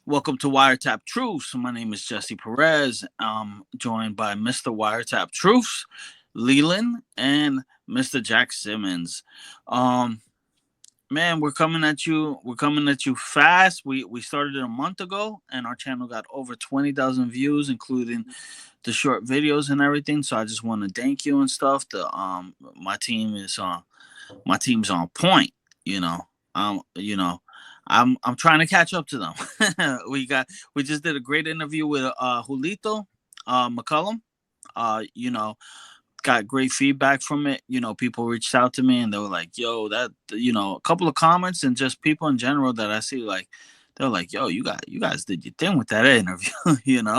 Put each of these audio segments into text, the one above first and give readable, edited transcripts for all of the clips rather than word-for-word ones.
Welcome to Wiretap Truths. My name is Jesse Perez. I'm joined by Mr. Wiretap Truths, Leland, and Mr. Jack Simmons. Um, man, we're coming at you. We're coming at you fast. We started it a month ago, and our channel got over 20,000 views, including the short videos and everything. So I just want to thank you and stuff. The my team is my team's on point. You know, I'm trying to catch up to them. We just did a great interview with Julito McCullum. You know, got great feedback from it. You know, people reached out to me and they were like, "Yo, that," a couple of comments and just people in general that I see like they're like, "Yo, you guys did your thing with that interview,"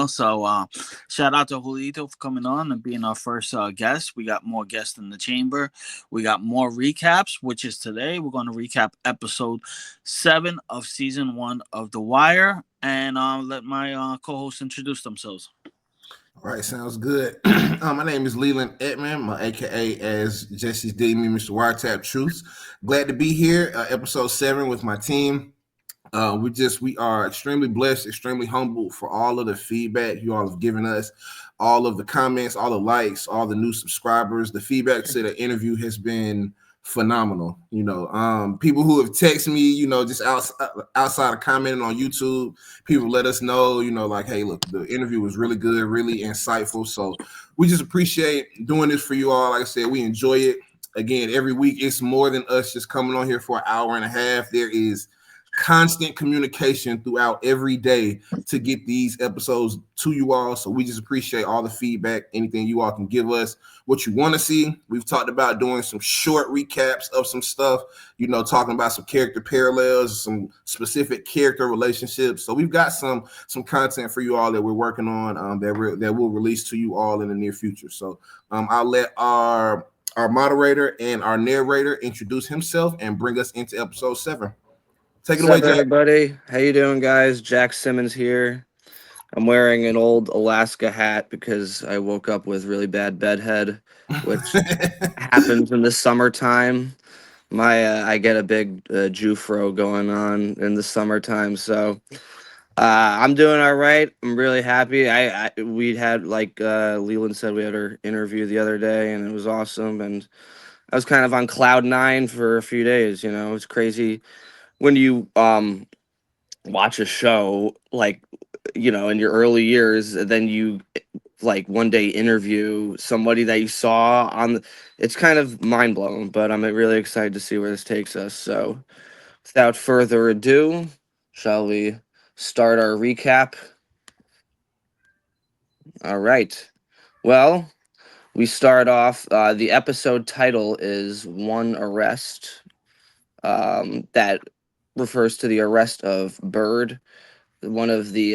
So shout out to Julito for coming on and being our first guest. We got more guests in the chamber. We got more recaps, which is today. We're going to recap episode 7 of season 1 of The Wire, and let my co-hosts introduce themselves. All right, sounds good. My name is Leland Edmond, my AKA as Jesse's dating me, Mr. Wiretap Truths. Glad to be here, episode 7 with my team. We are extremely blessed, extremely humbled for all of the feedback you all have given us, all of the comments, all the likes, all the new subscribers. The feedback to the interview has been phenomenal. People who have texted me, just outside of commenting on YouTube, people let us know, like, hey, look, the interview was really good, really insightful. So we just appreciate doing this for you all. Like I said, we enjoy it. Again, every week it's more than us just coming on here for an hour and a half. There is constant communication throughout every day to get these episodes to you all. So we just appreciate all the feedback, anything you all can give us, what you want to see. We've talked about doing some short recaps of some stuff, talking about some character parallels, some specific character relationships. So we've got some content for you all that we're working on that we'll release to you all in the near future. So I'll let our moderator and our narrator introduce himself and bring us into episode 7. Take it What's away, up, Jack. everybody? How you doing, guys? Jack Simmons here. I'm wearing an old Alaska hat because I woke up with really bad bedhead, which happens in the summertime. I get a big Jufro going on in the summertime, so I'm doing all right. I'm really happy. We had Leland said, we had our interview the other day, and it was awesome. And I was kind of on cloud nine for a few days. It's crazy when you watch a show in your early years, and then you one day interview somebody that you saw it's kind of mind-blowing, but I'm really excited to see where this takes us. So without further ado, shall we start our recap? All right, well, we start off, the episode title is One Arrest. That refers to the arrest of Bird, one of the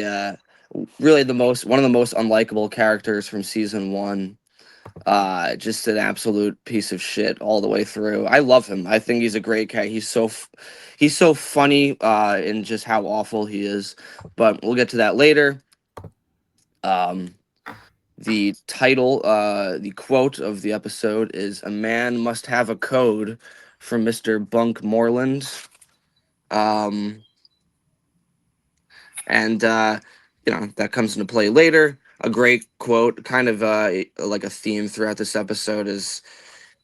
one of the most unlikable characters from season 1. Just an absolute piece of shit all the way through. I love him. I think he's a great guy. He's so funny in just how awful he is. But we'll get to that later. The title, the quote of the episode is "A man must have a code," from Mr. Bunk Moreland. And that comes into play later. A great quote, kind of like a theme throughout this episode, is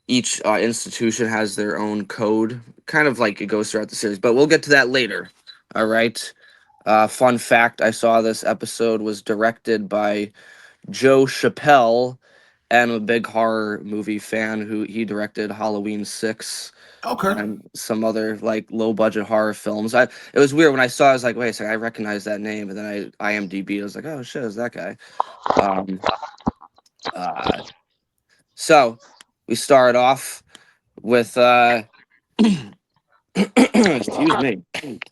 each institution has their own code, kind of like it goes throughout the series, but we'll get to that later. All right. Fun fact, I saw this episode was directed by Joe Chappelle, and I'm a big horror movie fan. Who he directed Halloween 6 Okay. and some other low budget horror films. It was weird when I saw. I was like, wait a second, I recognize that name, and then I IMDb. I was like, oh shit, is that guy? Um, so we start off with excuse me,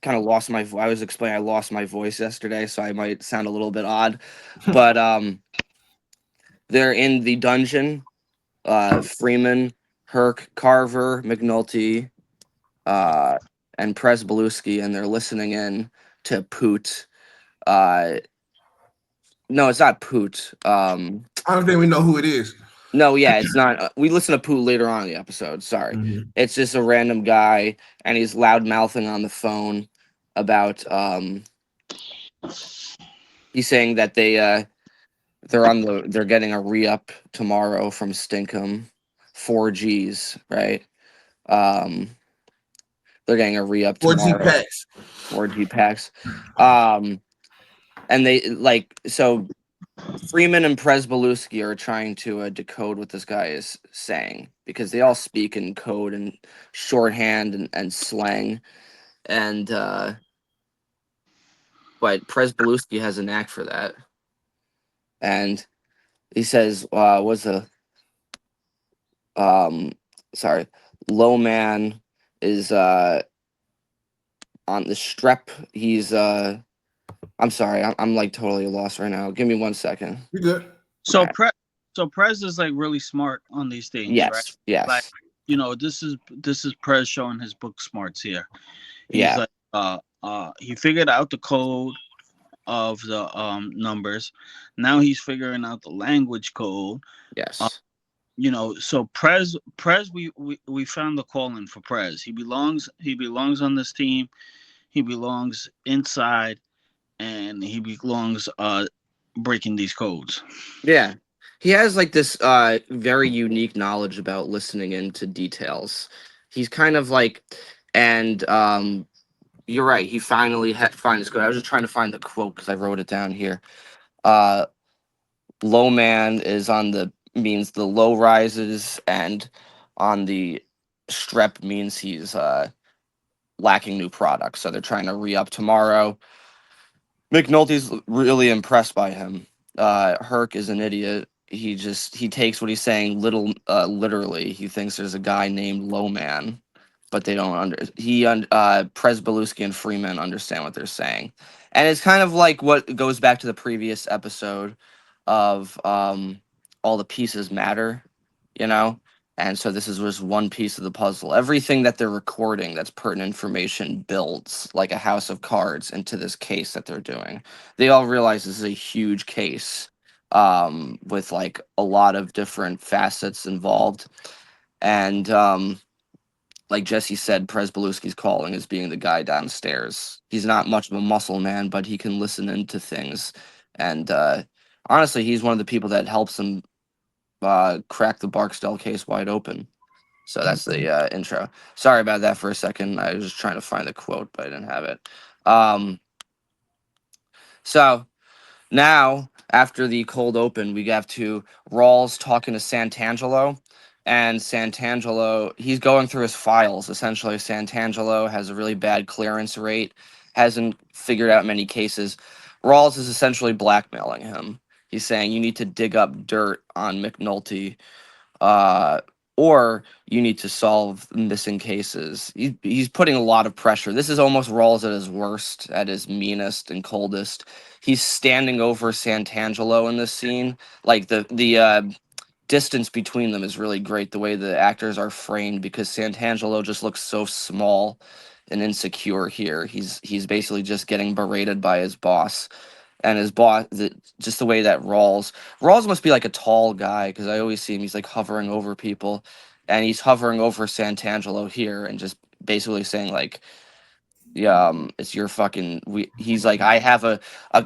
kind of lost my. I was explaining I lost my voice yesterday, so I might sound a little bit odd, but they're in the dungeon. Freeman, Herc, Carver, McNulty, and Presbeluski, and they're listening in to Poot. No, it's not Poot. I don't think we know who it is. No, yeah, it's not. We listen to Poot later on in the episode. Sorry, it's just a random guy, and he's loud mouthing on the phone about He's saying that they're getting a re-up tomorrow from Stinkum, 4Gs, right? Um, they're getting a re-up 4G tomorrow, packs. 4G packs. Um, and they like so Freeman and Presbeluski are trying to decode what this guy is saying because they all speak in code and shorthand and slang, and but Presbeluski has a knack for that, and he says, "Was a um, sorry, low man is on the strep. He's I'm sorry, I'm like totally lost right now. Give me 1 second. You good? So Prez is like really smart on these things, right? Yes, Like, yes, this is Prez showing his book smarts here. He's yeah, like he figured out the code of the numbers. Now he's figuring out the language code. Uh, yes, so Prez we found the calling for Prez. He belongs on this team. He belongs inside, and he belongs breaking these codes. yeah. He has like this very unique knowledge about listening into details. He's kind of like, and you're right. He finally find his code. I was just trying to find the quote because I wrote it down here. Uh, low man is on the means the low rises, and on the strep means he's lacking new products. So they're trying to re up tomorrow. McNulty's really impressed by him. Herc is an idiot. He takes what he's saying literally. He thinks there's a guy named Low Man, but they don't Presbeluski and Freeman understand what they're saying, and it's kind of like what goes back to the previous episode of all the pieces matter, you know. And so this is just one piece of the puzzle. Everything that they're recording that's pertinent information builds like a house of cards into this case that they're doing. They all realize this is a huge case with like a lot of different facets involved. And like Jesse said, Presbeluski's calling is being the guy downstairs. He's not much of a muscle man, but he can listen into things. And honestly, he's one of the people that helps him crack the Barksdale case wide open. So that's the intro. Sorry about that for a second. I was just trying to find the quote, but I didn't have it. So now, after the cold open, we have to Rawls talking to Santangelo. And Santangelo, he's going through his files. Essentially, Santangelo has a really bad clearance rate, hasn't figured out many cases. Rawls is essentially blackmailing him. He's saying, you need to dig up dirt on McNulty, uh, or you need to solve missing cases. He's putting a lot of pressure. This is almost Rawls at his worst, at his meanest and coldest. He's standing over Santangelo in this scene. Like the distance between them is really great. The way the actors are framed, because Santangelo just looks so small and insecure here. He's basically just getting berated by his boss, and his boss, just the way that Rawls must be like a tall guy, because I always see him. He's like hovering over people, and he's hovering over Santangelo here, and just basically saying like, "Yeah, it's your fucking." He's like, I have a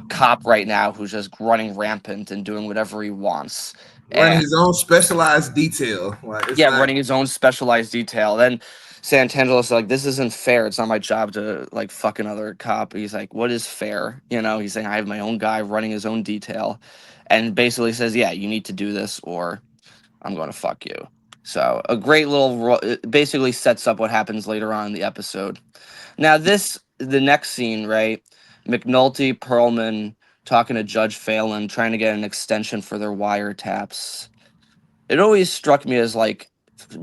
cop right now who's just running rampant and doing whatever he wants, Running and his own specialized detail. Like it's yeah, not running his own specialized detail. Then Santangelo's like, this isn't fair. It's not my job to like fuck another cop. He's like, what is fair? You know, he's saying I have my own guy running his own detail, and basically says, yeah, you need to do this or I'm going to fuck you. So a great little it basically sets up what happens later on in the episode. Now the next scene, right? McNulty, Perlman talking to Judge Phelan, trying to get an extension for their wiretaps. It always struck me as like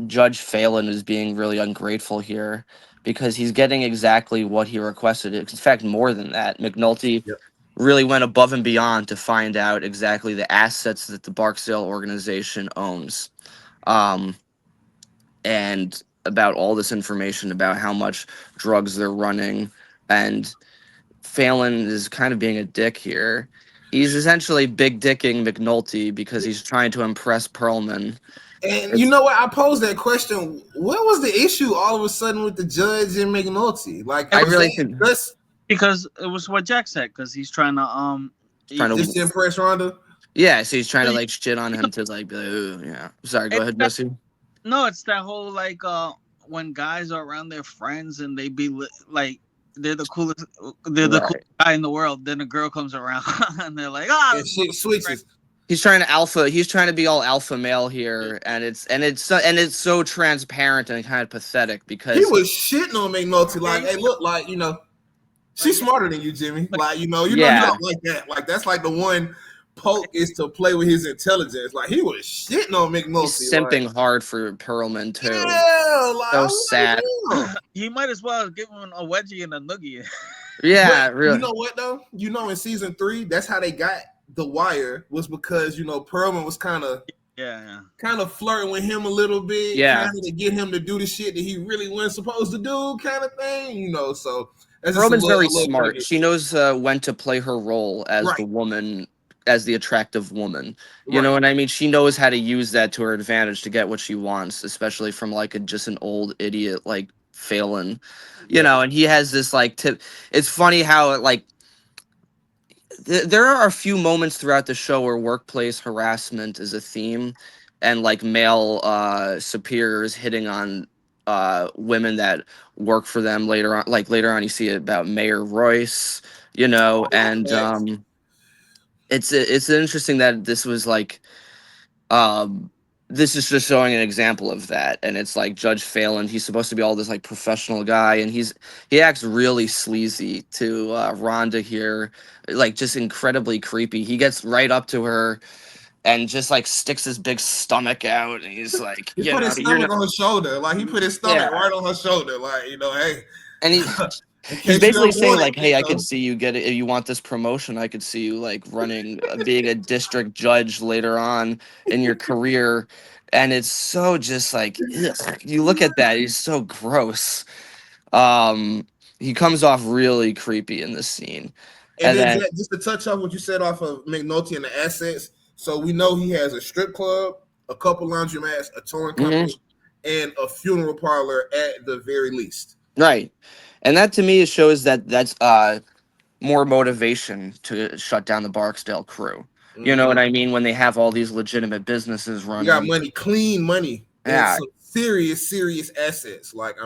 Judge Phelan is being really ungrateful here, because he's getting exactly what he requested. In fact, more than that. McNulty Yep. really went above and beyond to find out exactly the assets that the Barksdale organization owns. Um, and about all this information about how much drugs they're running. And Phelan is kind of being a dick here. He's essentially big dicking McNulty because he's trying to impress Perlman. And you It's know what? I posed that question. What was the issue all of a sudden with the judge and McNulty? Like I you really said, think just because it was what Jack said. Because he's trying to Trying Just to, to impress Rhonda. yeah. So he's trying to you like shit on him to like, be like, "Ooh, yeah." Sorry, go it's ahead, that, Jesse. no, it's that whole like when guys are around their friends and they be like they're the coolest, they're the coolest Right. guy in the world. Then a girl comes around and they're like, ah, And that's my shit friend. switches. He's trying to alpha. He's trying to be all alpha male here, and it's so transparent and kind of pathetic He because was shitting on McNulty, Yeah, like, hey, look, like, like she's smarter than you, Jimmy. like Like, you yeah, don't like that. Like, that's like the one poke is to play with his intelligence. Like, he was shitting on he's McNulty. Like, simping hard for Perlman too. yeah, like, So I'm like, sad. damn. he might as well give him a wedgie and a noogie. But Yeah, you really. know what though? In season 3, that's how they got the wire, was because Perlman was Yeah, yeah. kind of flirting with him a little bit, kind Yeah, of to get him to do the shit that he really wasn't supposed to do, kind of thing. So that's just a Perlman's very little smart. nugget. She knows when to play her role as the Right, woman, as the attractive woman. You know right. what I mean? She knows how to use that to her advantage to get what she wants, especially from like just an old idiot like Phelan. You Yeah. know, and he has this like tip. It's funny how like there are a few moments throughout the show where workplace harassment is a theme, and like male superiors hitting on women that work for them later on. Like later on, you see it about Mayor Royce, you know, and Facts. it's interesting that this was like um this is just showing an example of that. And it's like Judge Phelan, he's supposed to be all this like professional guy, and he acts really sleazy to Rhonda here, like just incredibly creepy. He gets right up to her and just like sticks his big stomach out, and he's like, He you put know, his you're stomach not. on her shoulder. Like, he put his stomach Yeah. right on her shoulder. Like, hey, And in he's case you basically ever saying want like, hey, I could it. see you get it if you want this promotion. I could see you like running, being a district judge later on in your career. And it's so just like, ugh. You look at that, he's so gross. He comes off really creepy in this scene. And And then then Jack, just to touch off what you said off of McNulty and the assets. So we know he has a strip club, a couple laundromats, a towing mhm, company, and a funeral parlor at the very least. right. And that to me shows that that's more motivation to shut down the Barksdale crew. You know what Mm-hmm. I mean? When they have all these legitimate businesses He got running. money, clean money, and Yeah, some serious, serious assets. Like,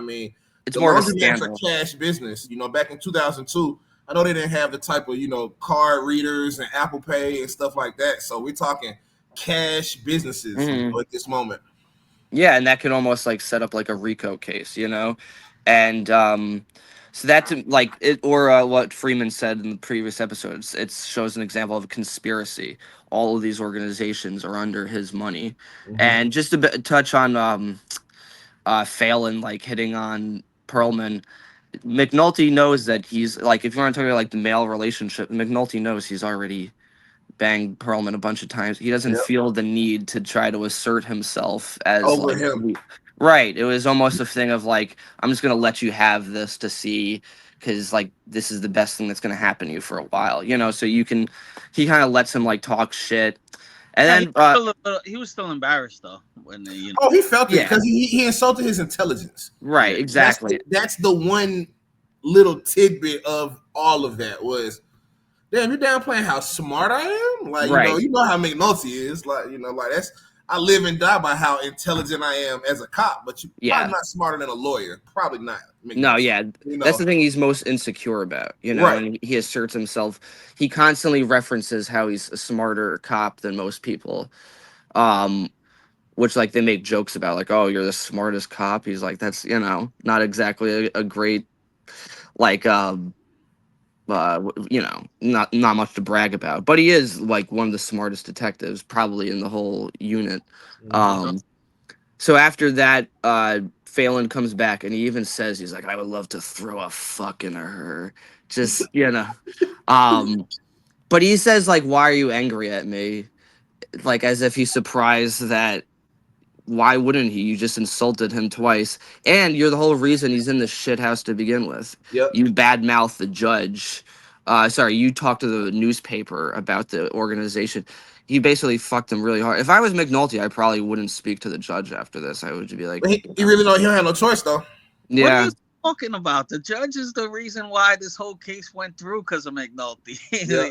it's the more of a laundromats are scandal. cash business. Back in 2002, I know they didn't have the type of, card readers and Apple Pay and stuff like that. So we're talking cash businesses, Mhm. at this moment. Yeah, and that can almost like set up like a RICO case, you know? And so that's like it, or what Freeman said in the previous episodes. It shows an example of a conspiracy. All of these organizations are under his money. Mm-hmm. And just to touch on Phelan like hitting on Perlman, McNulty knows that he's like, if you want to talk about like the male relationship, McNulty knows he's already banged Perlman a bunch of times. He doesn't Yep. feel the need to try to assert himself as Over like him. right. It was almost a thing of like, I'm just gonna let you have this to see, because like this is the best thing that's gonna happen to you for a while, you know. So you can, he kind of lets him like talk shit, and Yeah, then he was still embarrassed though when they, Oh, he felt it yeah, because he insulted his intelligence. right, yeah. exactly, That's the one little tidbit of all of that was, damn, you're downplaying how smart I am. Like, right, you know how McNulty is. Like, like that's, I live and die by how intelligent I am as a cop, but you're probably yeah. not smarter than a lawyer. Probably not No, McNulty. yeah, You that's know, the thing he's most insecure about, you know, right. and he asserts himself. He constantly references how he's a smarter cop than most people, um, which like they make jokes about, like, oh, you're the smartest cop. He's like, that's, you know, not exactly a great like you know, not much to brag about, but he is like one of the smartest detectives probably in the whole unit. Mm-hmm. Um, so after that, Phelan comes back and he even says, he's like, I would love to throw a fuck into her. Just, you know. Um, but he says, like, why are you angry at me? Like as if he's surprised that why wouldn't he? You just insulted him twice. And you're the whole reason he's in this shit house to begin with. Yep. You badmouth the judge. Sorry, you talked to the newspaper about the organization. He basically fucked him really hard. If I was McNulty, I probably wouldn't speak to the judge after this. I would just be like, But he really don't. He don't have no choice though. What yeah, is talking about? The judge is the reason why this whole case went through because of McNulty. Yeah.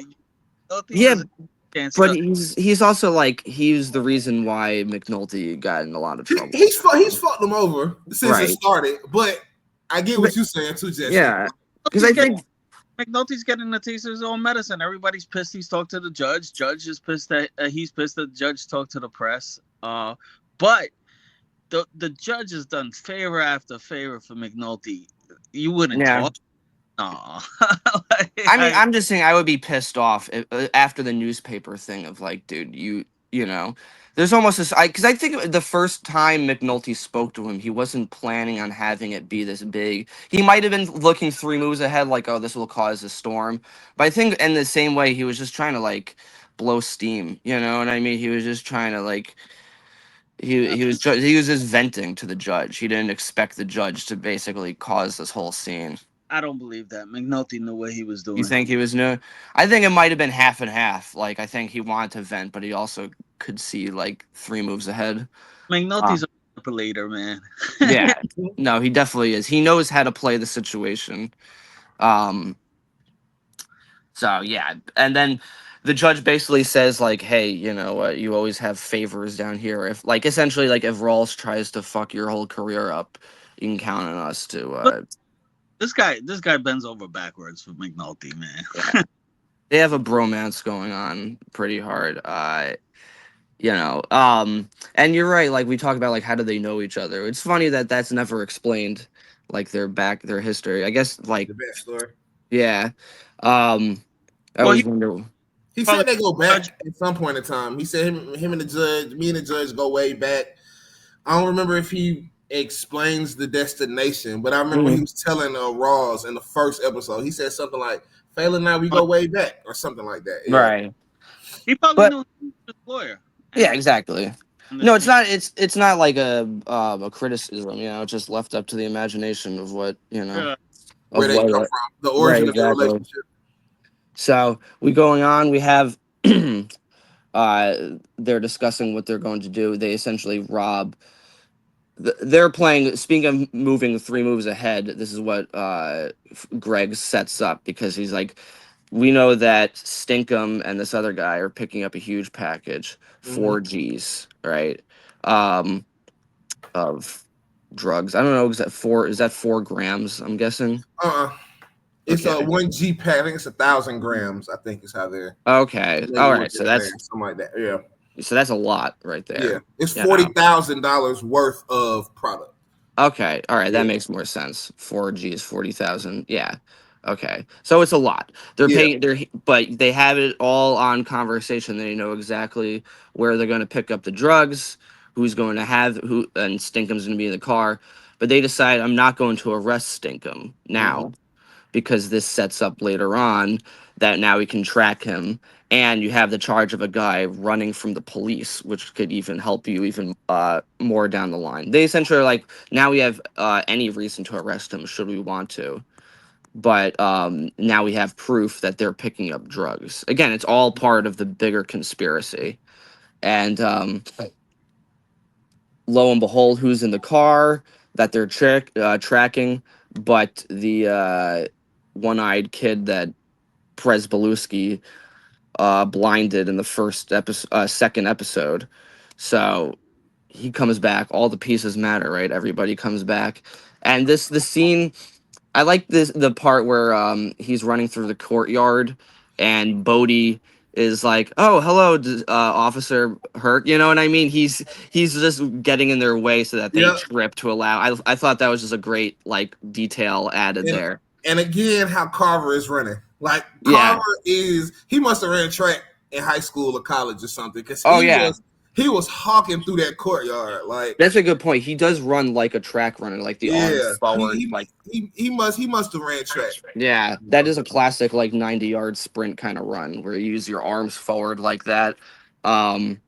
McNulty Yeah, was a chance but to. he's also like he's the reason why McNulty got in a lot of trouble. He's fucked them over since it Right. started. But I get But, what you're saying too, Jesse. yeah, because McNulty's I getting think a taste of his own medicine. Everybody's pissed. He's talked to the judge. Judge is pissed that he's pissed that the judge talked to the press. But the judge has done favor after favor for McNulty. You wouldn't yeah. talk. No. I mean, I'm just saying I would be pissed off after the newspaper thing of like, dude, you know, there's almost this because I think the first time McNulty spoke to him, he wasn't planning on having it be this big. He might have been looking 3 moves ahead, like, oh, this will cause a storm. But I think in the same way, he was just trying to like blow steam. You know what I mean? He was just trying to like he was just venting to the judge. He didn't expect the judge to basically cause this whole scene. I don't believe that. McNulty knew what he was You doing. think he was new? I think it might have been half and half. Like I think he wanted to vent, but he also could see like 3 moves ahead. McNulty's a manipulator, man. Yeah, no, he definitely is. He knows how to play the situation. Um, so yeah, and then the judge basically says like, "Hey, you know what? You always have favors down here. If like essentially like if Rawls tries to fuck your whole career up, you can count on us to." Look, this guy bends over backwards for McNulty, man. Yeah. They have a bromance going on pretty hard. You know, and you're right. Like we talk about, like how do they know each other? It's funny that that's never explained, like their history. I guess, like The best story. yeah. I Well, always he wonder. He probably said they go judge. back at some point in time. He said him and the judge, me and the judge go way back. I don't remember if he explains the destination, but I remember he Mhm. was telling Ross in the first episode. He said something like, "Phelan and I, we go way back," or something like that. Yeah. Right, He probably but knew he was his lawyer. yeah, And exactly. No, it's understand. not. It's not like a criticism. You know, it's just left up to the imagination of what you know Uh, Where of they what. come from, the Right, origin of their exactly. relationship. So we going on. We have they're discussing what they're going to do. They essentially rob. They're playing. Speaking of moving 3 moves ahead, this is what Greg sets up because he's like, we know that Stinkum and this other guy are picking up a huge package, Mm-hmm. 4 Gs, right? Um, of drugs. I don't know. Is that 4 grams? I'm guessing. It's Okay. a 1 G pack. I think it's 1,000 grams. I think is how they're Okay. All what right. they're So saying, that's something like that. Yeah, a lot right yeah. there. It's You know. $40,000 worth of product. Okay. All right. That Yeah, makes more sense. 4 Gs, 40,000. Yeah. Okay. So it's a lot. They're yeah. paying. But they have it all on conversation. They know exactly where they're going to pick up the drugs, who's going to have who, and Stinkum's going to be in the car. But they decide I'm not going to arrest Stinkum Mm-hmm. now because this sets up later on that now we can track him and you have the charge of a guy running from the police which could even help you even more down the line. They essentially are like now we have any reason to arrest him should we want to, but now we have proof that they're picking up drugs. Again, it's all part of the bigger conspiracy. And lo and behold, who's in the car that they're tracking but the one-eyed kid that Presbeluski blinded in the second episode. So he comes back. All the pieces matter, right? Everybody comes back, and the scene. I like the part where he's running through the courtyard, and Bodie is like, "Oh, hello, Officer Hurt." You know what I mean? He's just getting in their way so that they Yeah. trip to allow. I thought that was just a great like detail added And there. and again, how Carver is running. Like Yeah. Carver he must have ran track in high school or college or something because Oh yeah. he was hawking through that courtyard. Like That's a good point. He does run like a track runner, like the yeah, arms forward, like he must have ran track. yeah. That is a classic like 90-yard sprint kind of run where you use your arms forward like that. Um,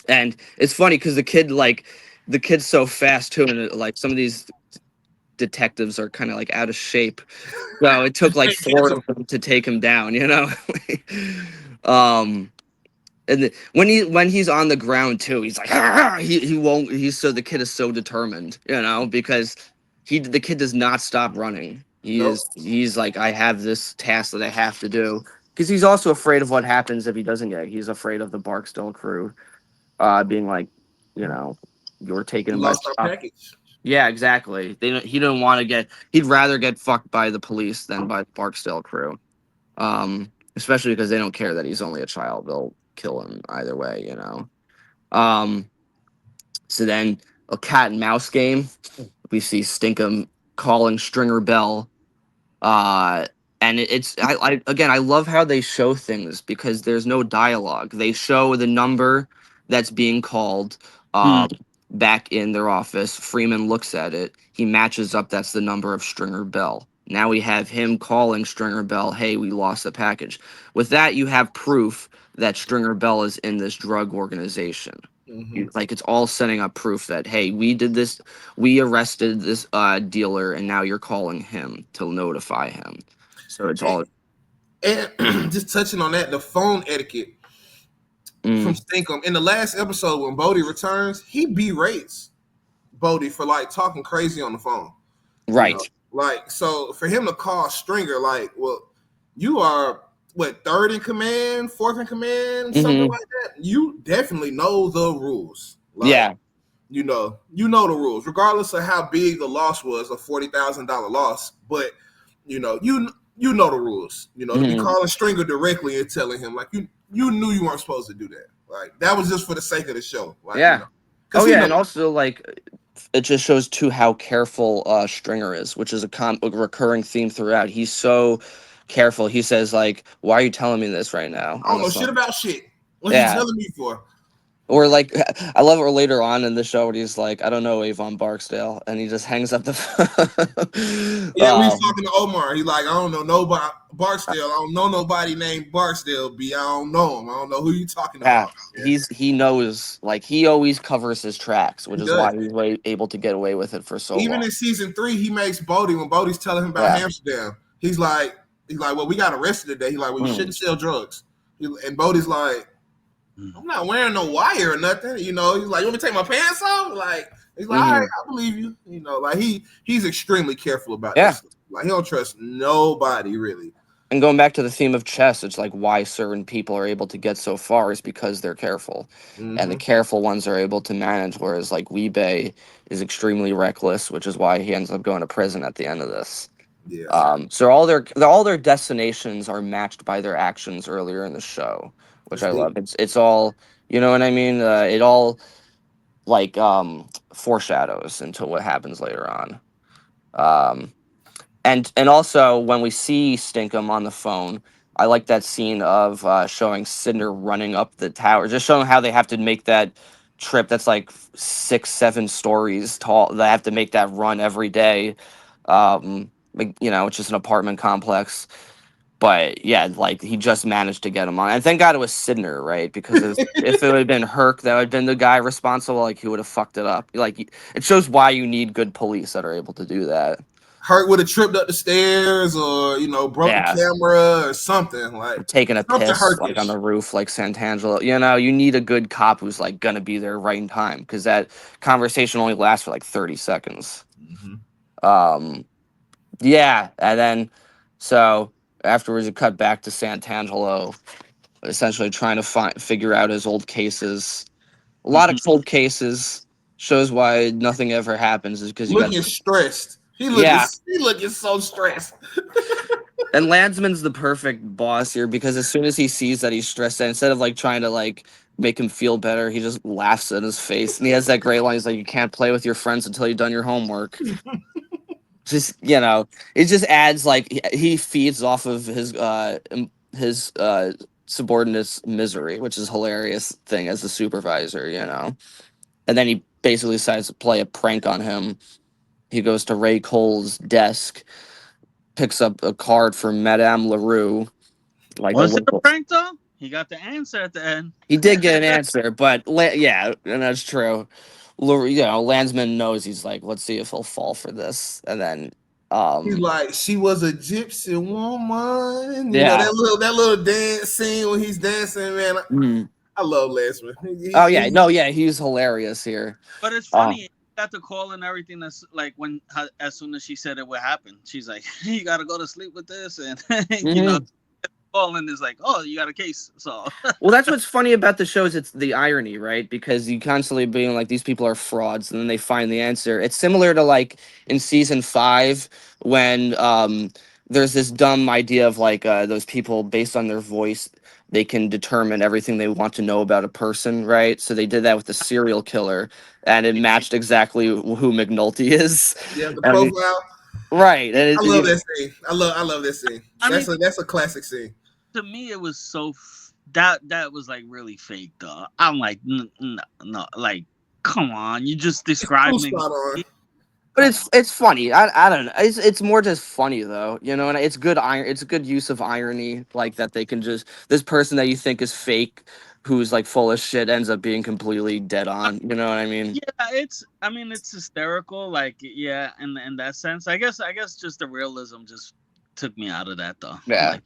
and it's funny because the kid's so fast too, and like some of these detectives are kind of like out of shape. So it took like Can't catch four him. of them to take him down, you know. um, when he's on the ground too, he's like he won't. He's so the kid is so determined, you know, because the kid does not stop running. Nope. He's like, I have this task that I have to do, because he's also afraid of what happens if he doesn't get. He's afraid of the Barksdale crew, being like, you know, you're We taken by lost our the. package. Yeah, exactly. He didn't want to get. He'd rather get fucked by the police than by the Barksdale crew. Especially because they don't care that he's only a child. They'll kill him either way, you know. Um, so then a cat and mouse game. We see Stinkum calling Stringer Bell. Uh, and it's I again I love how they show things because there's no dialogue. They show the number that's being called Hmm. back in their office. Freeman looks at it. He matches up. That's the number of Stringer Bell. Now we have him calling Stringer Bell. Hey, we lost the package. With that, you have proof that Stringer Bell is in this drug organization. Hmm. Like it's all setting up proof that hey, we did this, we arrested this dealer, and now you're calling him to notify him. So it's And, all. and just touching on that, the phone etiquette from Mm, Stinkum in the last episode when Bodie returns, he berates Bodie for like talking crazy on the phone. You know, right. like so for him to call Stringer, like, well, you are what, third in command, fourth in command, something Hmm. like that. You definitely know the rules. Like, Yeah. you know the rules, regardless of how big the loss was, a $40,000 loss. But you know the rules. You know, to be Hmm. calling Stringer directly and telling him like you knew you weren't supposed to do that. Like that was just for the sake of the show. Like Yeah. because Oh he yeah, knows. and also like it just shows too how careful Stringer is, which is a recurring theme throughout. He's so careful. He says like, "Why are you telling me this right now I on don't the know shit phone?" about shit. What you Yeah. telling me for? Or like, I love it later on in the show when he's like, "I don't know Avon Barksdale," and he just hangs up the phone. Yeah, when he's talking to Omar, he's like, I don't know nobody Barksdale. I don't know nobody named Barksdale. I don't know him. I don't know who you talking Yeah, about. Yeah, he knows, like he always covers his tracks, which he is does. why he's able to get away with it for so Even long. in season 3, he makes Bodie when Bodie's telling him about Yeah. Amsterdam. He's like, well, we got arrested today. He's like, well, you Mm. shouldn't sell drugs. And Bodie's like, Hmm. I'm not wearing no wire or nothing. You know, he's like, you want me to take my pants off? Like, he's like, all right, Hmm. I believe you. You know, like he's extremely careful about that Yeah. stuff. Like he don't trust nobody really. And going back to the theme of chess, it's like why certain people are able to get so far is because they're careful. And the Mm-hmm. careful ones are able to manage, whereas like Weebay is extremely reckless, which is why he ends up going to prison at the end of this. Yeah, So all their destinations are matched by their actions earlier in the show, which it's I love. deep. It's all, you know what I mean. It all like foreshadows into what happens later on. Um, and also when we see Stinkum on the phone, I like that scene of showing Cinder running up the tower, just showing how they have to make that trip. That's like 6, 7 stories tall. They have to make that run every day. It's just an apartment complex. But yeah, like he just managed to get him on. And thank God it was Sidner, right? Because if it had been Herc, that would have been the guy responsible. Like he would have fucked it up. Like it shows why you need good police that are able to do that. Hurt would have tripped up the stairs or broke the Yeah, camera or something like or taking a something piss like on Herkish. the roof, like Santangelo. You need a good cop who's like gonna be there right in time because that conversation only lasts for like 30 seconds. Mm-hmm. Um, yeah, and then so afterwards, it cut back to Santangelo, essentially trying to figure out his old cases. A lot of cold cases shows why nothing ever happens is because you got Looking stressed. yeah. He looking so stressed. And Landsman's the perfect boss here because as soon as he sees that he's stressed out, instead of like trying to like make him feel better, he just laughs in his face. And he has that great line. He's like, "You can't play with your friends until you've done your homework." Just it just adds like he feeds off of his subordinates' misery, which is a hilarious thing as the supervisor. And then he basically decides to play a prank on him. He goes to Ray Cole's desk, picks up a card for Madame LaRue, like a Was it a local. prank though? He got the answer at the end. He did get an answer, but yeah, and that's true. Landsman knows he's like, let's see if he'll fall for this, and then, He's like, she was a gypsy woman. You know yeah, that little dance scene when he's dancing, man. mhm. I love Lesman. Oh yeah, no, yeah, he's hilarious here. But it's Uh, funny. got the call and everything. That's like as soon as she said it would happen, she's like, "You got to go to sleep with this," and Mhm. calling is like, "Oh, you got a case." So Well, that's what's funny about the show is it's the irony, right? Because you constantly being like these people are frauds, and then they find the answer. It's similar to like in season 5 when there's this dumb idea of like those people based on their voice they can determine everything they want to know about a person, right? So they did that with the serial killer, and it matched exactly who McNulty is. Yeah, the I mean, profile. right? I love that scene. I love that scene. I mean, That's a classic scene. to me, it was that was like really fake though. I'm like, no, like, come on, you just It's too described me. spot on. But Come on. it's funny. I don't know. It's more just funny though, you know. And it's good it's good use of irony, like that they can just this person that you think is fake, who's like full of shit, ends up being completely dead on. You know what I mean? Yeah, I mean, it's hysterical. Like, yeah, in that sense, I guess just the realism just took me out of that though. Yeah.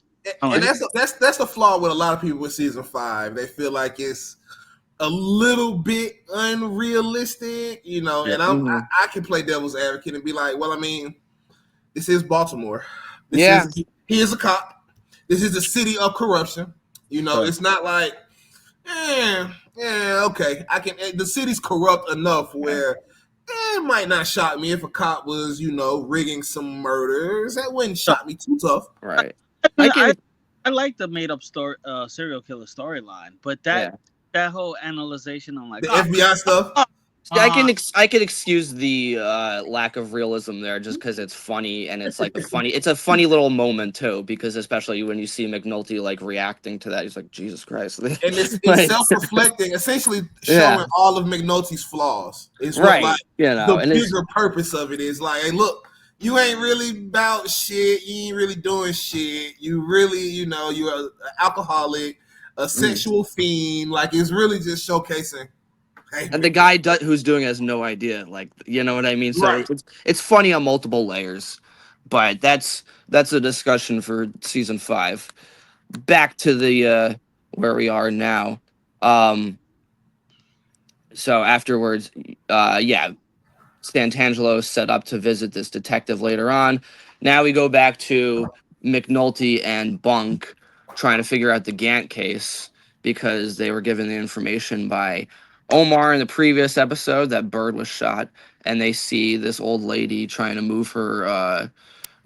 I'm And like, that's the flaw with a lot of people with season 5. They feel like it's a little bit unrealistic, you know. yeah, And Hmm. I can play devil's advocate and be like, well, I mean, this is Baltimore. This Yeah. is he is a cop. This is a city of corruption. You know, sure. it's not like, yeah, okay. I can. The city's corrupt enough Yeah. where it might not shock me if a cop was, rigging some murders. That wouldn't So, shock me too tough. Right. I I can. I like the made up story, serial killer storyline, but Yeah. that whole analyzation, I'm like, The oh, FBI stuff. come on. I can excuse the lack of realism there just because it's funny and it's like it's a funny little moment too because especially when you see McNulty like reacting to that he's like Jesus Christ. And it's Like, self-reflecting, essentially yeah, showing all of McNulty's flaws. Is what, like, right, you know, the and it's bigger purpose of it is like, hey, look, you ain't really about shit. You ain't really doing shit. You really, you're an alcoholic, a mhm. sexual fiend. Like, it's really just showcasing. Hey, And the guy who's doing it has no idea, like you know what I mean. So right. it's funny on multiple layers, but that's a discussion for season 5. Back to the where we are now. Um, so afterwards, yeah, Santangelo set up to visit this detective later on. Now we go back to McNulty and Bunk trying to figure out the Gant case because they were given the information by Omar in the previous episode that Bird was shot, and they see this old lady trying to move her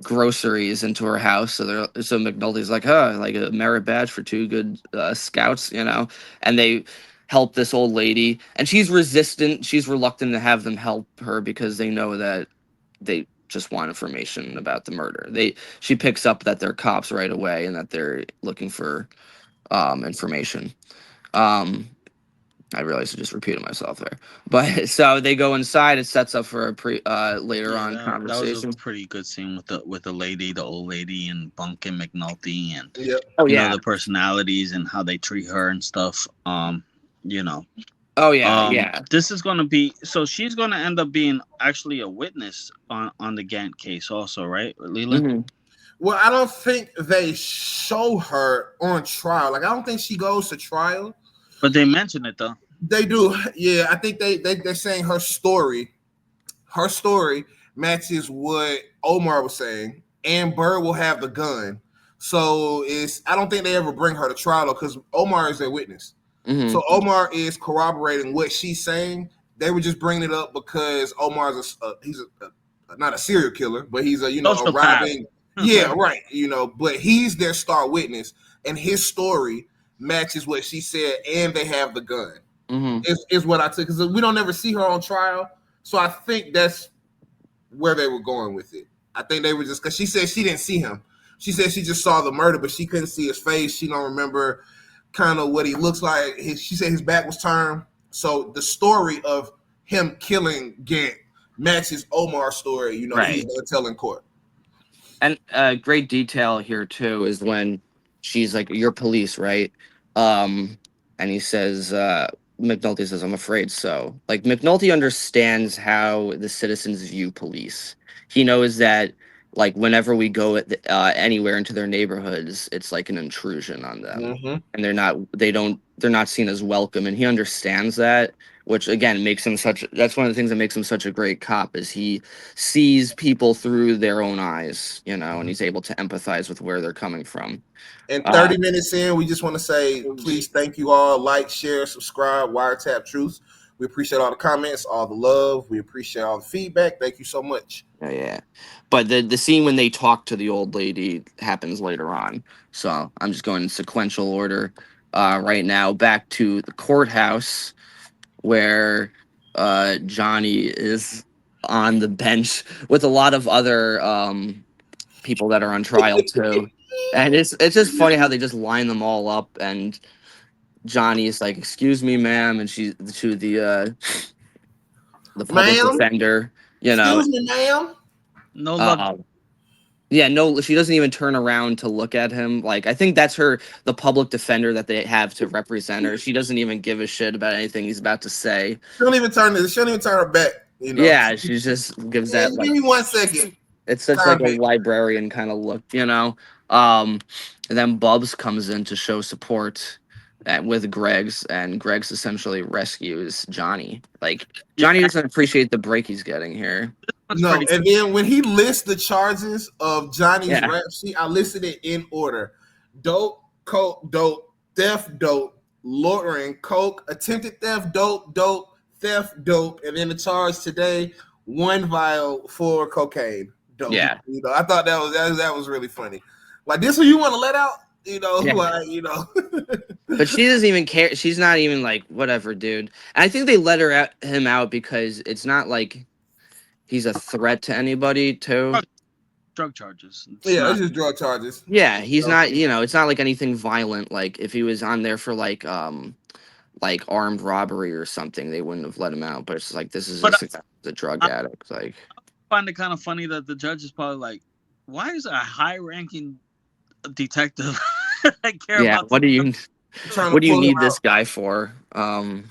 groceries into her house. So McNulty's like, huh, like a merit badge for 2 good scouts, you know, and they help this old lady, and she's resistant. She's reluctant to have them help her because they know that they just want information about the murder. She picks up that they're cops right away and that they're looking for information. Um, I realized I just repeated myself there, but so they go inside. It sets up for a later Yeah, on that was a conversation. pretty good scene with the lady, the old lady, and Bunk and McNulty, and Yep. Oh yeah. the personalities and how they treat her and stuff. You know, Oh yeah. Yeah. this is gonna be so she's gonna end up being actually a witness on the Gant case, also, right, Leland? Hmm. Well, I don't think they show her on trial. Like, I don't think she goes to trial. But they mention it though. They do. Yeah, I think they're saying her story matches what Omar was saying, and Burr will have the gun. So I don't think they ever bring her to trial because Omar is a witness. Hmm. So Omar is corroborating what she's saying. They were just bringing it up because Omar's not a serial killer, but he's a Sociopath. robbing. Yeah, right. But he's their star witness, and his story matches what she said, and they have the gun. Hmm. Is what I took because we don't ever see her on trial. So I think that's where they were going with it. I think they were just because she said she didn't see him. She said she just saw the murder, but she couldn't see his face. She don't remember kind of what he looks like. She said his back was turned. So the story of him killing Gant matches Omar's story. He's Right. going to tell in court. And great detail here too is when she's like, "You're police, right?" And he says, McNulty says, "I'm afraid so." Like McNulty understands how the citizens view police. He knows that like whenever we go anywhere into their neighborhoods, it's like an intrusion on them, Mm-hmm. and they're not seen as welcome, and he understands that, which again makes him such. That's one of the things that makes him such a great cop is he sees people through their own eyes, and he's able to empathize with where they're coming from. And 30 minutes in, we just want to say, please, thank you all. Like, share, subscribe, Wiretap Truth. We appreciate all the comments, all the love. We appreciate all the feedback. Thank you so much. Yeah. But the scene when they talk to the old lady happens later on. So I'm just going in sequential order right now. Back to the courthouse where Johnny is on the bench with a lot of other people that are on trial too. And it's just funny how they just line them all up, and Johnny is like, "Excuse me, ma'am," and she's to the public Ma'am, defender, excuse me, ma'am. No luck. uh, yeah, no, she doesn't even turn around to look at him. Like, I think that's the public defender that they have to represent her. She doesn't even give a shit about anything he's about to say. She don't even turn her back. Yeah, she just gives that Give like, me 1 second. it's such like a librarian kind of look. And then Bubs comes in to show support with Greg's, and Greg's essentially rescues Johnny. Like, Johnny doesn't appreciate the break he's getting here. No, and then when he lists the charges of Johnny's Yeah. rap sheet, I listed it in order: dope, coke, dope, theft, dope, loitering, coke, attempted theft, dope, theft, dope, and then the charge today: 1 vial for cocaine, dope. Yeah. I thought that was really funny. Like, this who you want to let out? Yeah. But she doesn't even care. She's not even like, whatever, dude. And I think they let him out because it's not like he's a threat to anybody, too. Drug charges. It's just drug charges. Yeah, he's not. It's not like anything violent. Like if he was on there for like armed robbery or something, they wouldn't have let him out. But it's like this is just a drug addict. Like, I find it kind of funny that the judge is probably like, why is a high-ranking detective care about? What do you need this guy for? And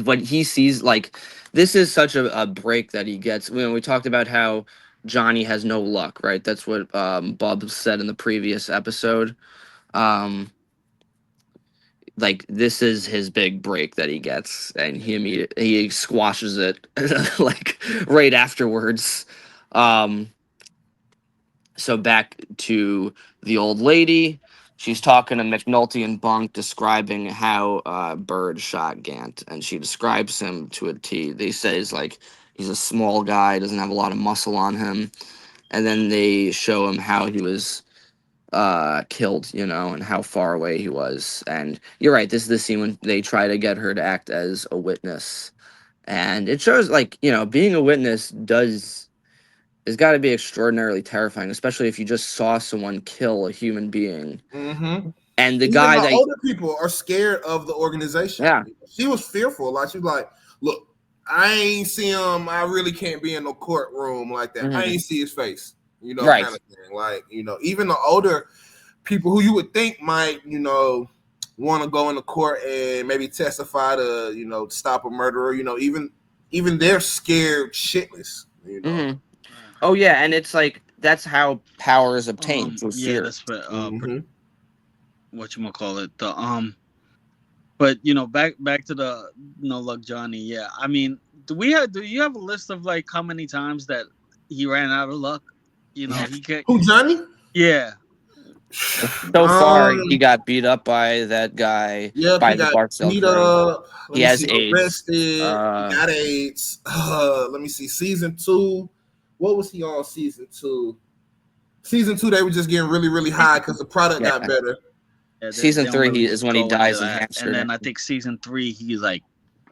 when he sees, like, this is such a break that he gets. We talked about how Johnny has no luck, right? That's what Bob said in the previous episode. Like, this is his big break that he gets, and he squashes it like right afterwards. So back to the old lady. She's talking to McNulty and Bunk, describing how Bird shot Gant, and she describes him to a T. They say he's a small guy, doesn't have a lot of muscle on him, and then they show him how he was killed, and how far away he was. And you're right, this is the scene when they try to get her to act as a witness, and it shows being a witness it's got to be extraordinarily terrifying, especially if you just saw someone kill a human being. Mm-hmm. And the guy that older people are scared of the organization. Yeah, she was fearful. Like, she was like, "Look, I ain't see him. I really can't be in no courtroom like that. I ain't see his face." Right. Kind of thing. Like, even the older people who you would think might, want to go into court and maybe testify to, stop a murderer. Even they're scared shitless. Mm-hmm. Oh yeah, and it's like that's how power is obtained through fear. That's what you call it. But back to the no luck Johnny. Yeah, I mean, do you have a list of like how many times that he ran out of luck? He can't. Who, Johnny? Yeah. So far, he got beat up by that guy. Yeah, by the Barksdale beat up. He has AIDS. Arrested. He got AIDS. Let me see. Season 2. What was he on season 2? Season 2, they were just getting really, really high because the product got better. Yeah, season 3 is when he dies in Hamster. And then I think season 3 he like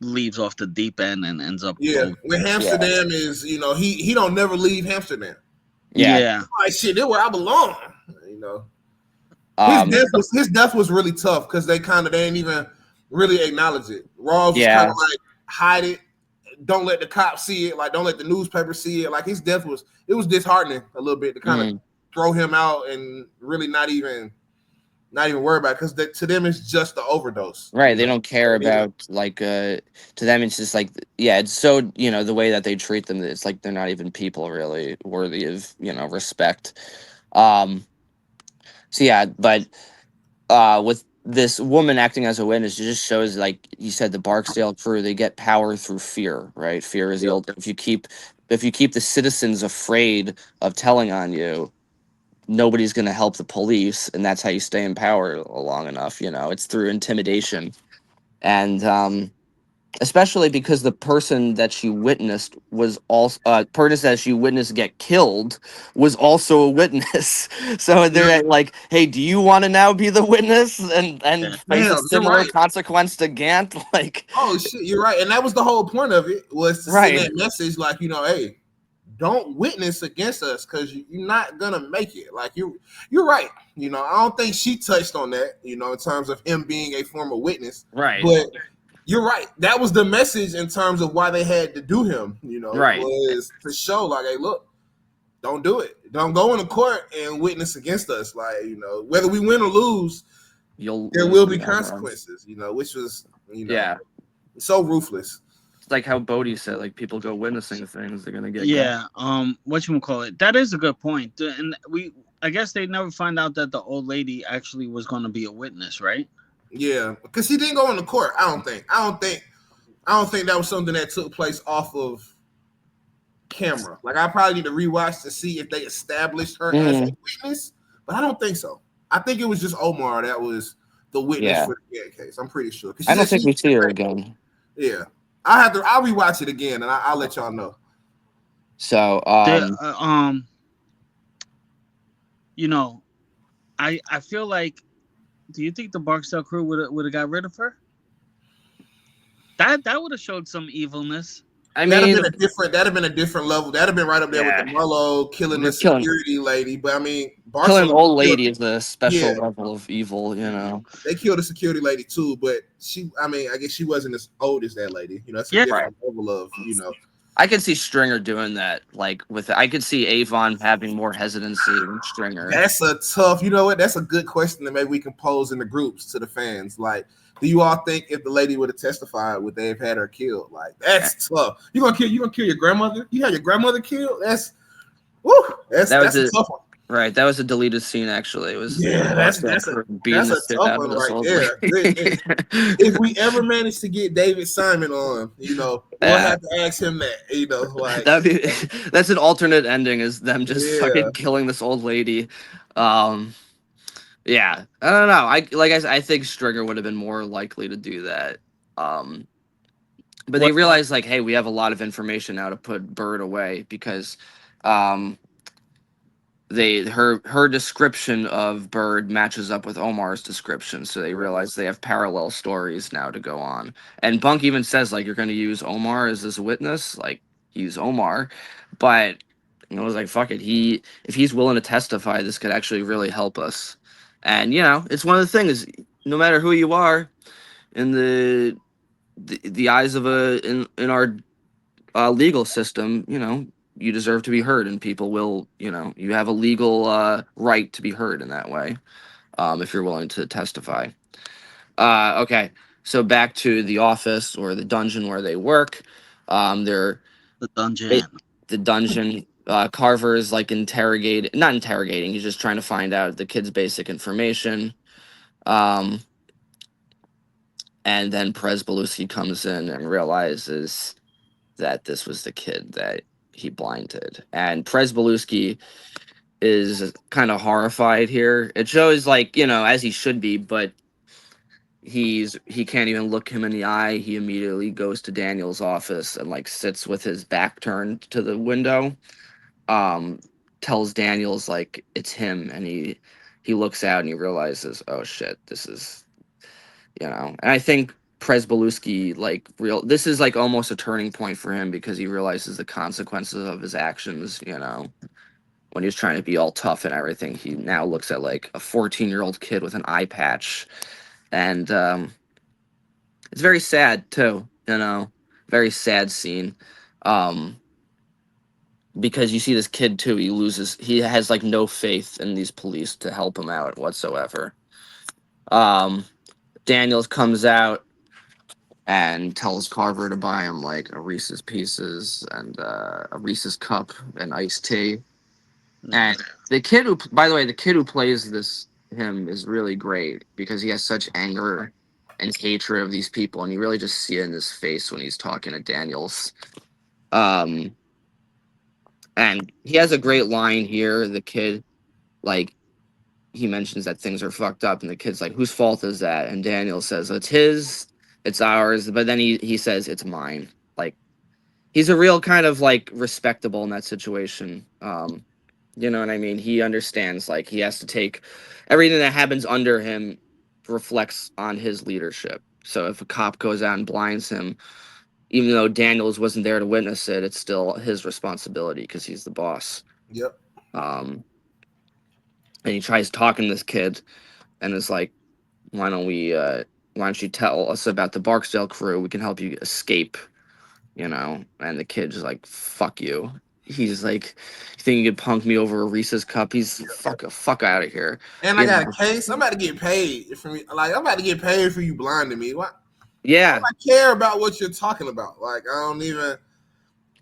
leaves off the deep end and ends up. With Amsterdam is he don't never leave Amsterdam. Yeah. Like, shit, this where I belong. His death was really tough because they didn't even really acknowledge it. Rawls was kind of like hide it, don't let the cops see it, like don't let the newspaper see it. Like, his death was disheartening a little bit to kind of throw him out and really not even not even worry about it because to them it's just the overdose. Right, You they know, don't care they need it. about like to them it's just like yeah, it's so the way that they treat them it's like they're not even people really worthy of respect. Um so yeah, but with this woman acting as a witness, it just shows like you said the Barksdale crew they get power through fear, right? Fear is the Yep. old if you keep the citizens afraid of telling on you, nobody's going to help the police, and that's how you stay in power long enough. It's through intimidation, and especially because the person that she witnessed was also person that she witnessed get killed was also a witness. So Yep. they're like, "Hey, do you want to now be the witness and Yeah. face a Damn, you're similar right. consequence to Gant?" Like, Oh shit, you're right. And that was the whole point of it was to send right, that message, like, hey, don't witness against us because you're not gonna make it. Like you're right. I don't think she touched on that, in terms of him being a former witness. right, But you're right. That was the message in terms of why they had to do him, right. was to show like, hey, look, don't do it. Don't go into court and witness against us. Like, whether we win or lose, You'll there lose will the be long run. consequences, which was, Yeah, so ruthless. it's like how Bodhi said, like people go witnessing things, they're gonna get got. Yeah. What you call it? That is a good point. And I guess they never find out that the old lady actually was going to be a witness, right? Yeah, because he didn't go into court. I don't think. I don't think that was something that took place off of camera. Like I probably need to rewatch to see if they established her as a Mhm. witness, but I don't think so. I think it was just Omar that was the witness Yeah, for the Gant case. I'm pretty sure because she I don't said think she. we see her again. Yeah, I'll rewatch it again and I'll let y'all know. So, The you know, I feel like. Do you think the Barksdale crew would have got rid of her? That would have showed some evilness. I That'd have mean, been a different. That'd have been a different level. That'd have been right up there with the yeah, Marlowe killing the killing security lady. But I mean, killing an Barcelona old killed. lady is a Yeah, special level of evil. they killed a security lady too, but she, I mean, I guess she wasn't as old as that lady. It's a Yeah, Right. different level of, I could see Stringer doing that. Like I could see Avon having more hesitancy than Stringer. that's a tough, what? That's a good question that maybe we can pose in the groups to the fans. Like, do you all think if the lady would have testified, would they have had her killed? Like, that's tough. You gonna kill your grandmother? You had your grandmother killed? Woo, That was that's a a tough one. right. That was a deleted scene. Actually, it was the Yeah, Barksdale crew beating that's the a shit tough out of one this right old there. lady. If we ever manage to get David Simon on, we'll Yeah, have to ask him that. Like, that'd be that's an alternate ending. Is them just yeah, fucking killing this old lady. Um, yeah, I don't know. I think Stringer would have been more likely to do that. Um, but they what realized like, hey, we have a lot of information now to put Bird away because, um, her description of Bird matches up with Omar's description, so they right. realize they have parallel stories now to go on. And Bunk even says like, you're going to use Omar as this witness, like use Omar, but I was like, fuck it, if he's willing to testify, this could actually really help us. And it's one of the things. No matter who you are in the eyes of in our legal system, you deserve to be heard, and people will, you have a legal right to be heard in that way, if you're willing to testify. Okay, so back to the office or the dungeon where they work. They're the it, dungeon? the dungeon. Carver is like not interrogating. He's just trying to find out the kid's basic information. Um, and then Presbeluski comes in and realizes that this was the kid that he blinded. And Presbeluski is kind of horrified here. It shows like, as he should be, but he can't even look him in the eye. He immediately goes to Daniel's office and like sits with his back turned to the window. Um Tells Daniel's like it's him, and he looks out and he realizes, oh shit, this is and I think Presbeluski like real this is like almost a turning point for him because he realizes the consequences of his actions. When he was trying to be all tough and everything, he now looks at like a 14-year-old kid with an eye patch, and it's very sad too. Very sad scene, um, because you see this kid too. He has like no faith in these police to help him out whatsoever. Um, Daniels comes out and tells Carver to buy him like a Reese's Pieces and a Reese's cup and iced tea. And the kid who, by the way, the kid who plays this him is really great because he has such anger and hatred of these people, and you really just see it in his face when he's talking to Daniels. Um, and he has a great line here. The kid, like, he mentions that things are fucked up, and the kid's like, "Whose fault is that?" And Daniel says, "It's his, it's ours." But then he says, "It's mine." Like, he's a real kind of like respectable in that situation. You know what I mean? He understands like he has to take everything that happens under him reflects on his leadership. So if a cop goes out and blinds him, even though Daniels wasn't there to witness it, it's still his responsibility because he's the boss. Yep. Um, and he tries talking to this kid and is like, "Why don't we? Why don't you tell us about the Barksdale crew? We can help you escape." You know, and the kid's like, "Fuck you." He's like, "You think you could punk me over a Reese's cup?" He's fuck out of here. And I You got a know? case. I'm about to get paid for me. Like I'm about to get paid for you blinding me. What? Why do Yeah, I care about what you're talking about? Like I don't even.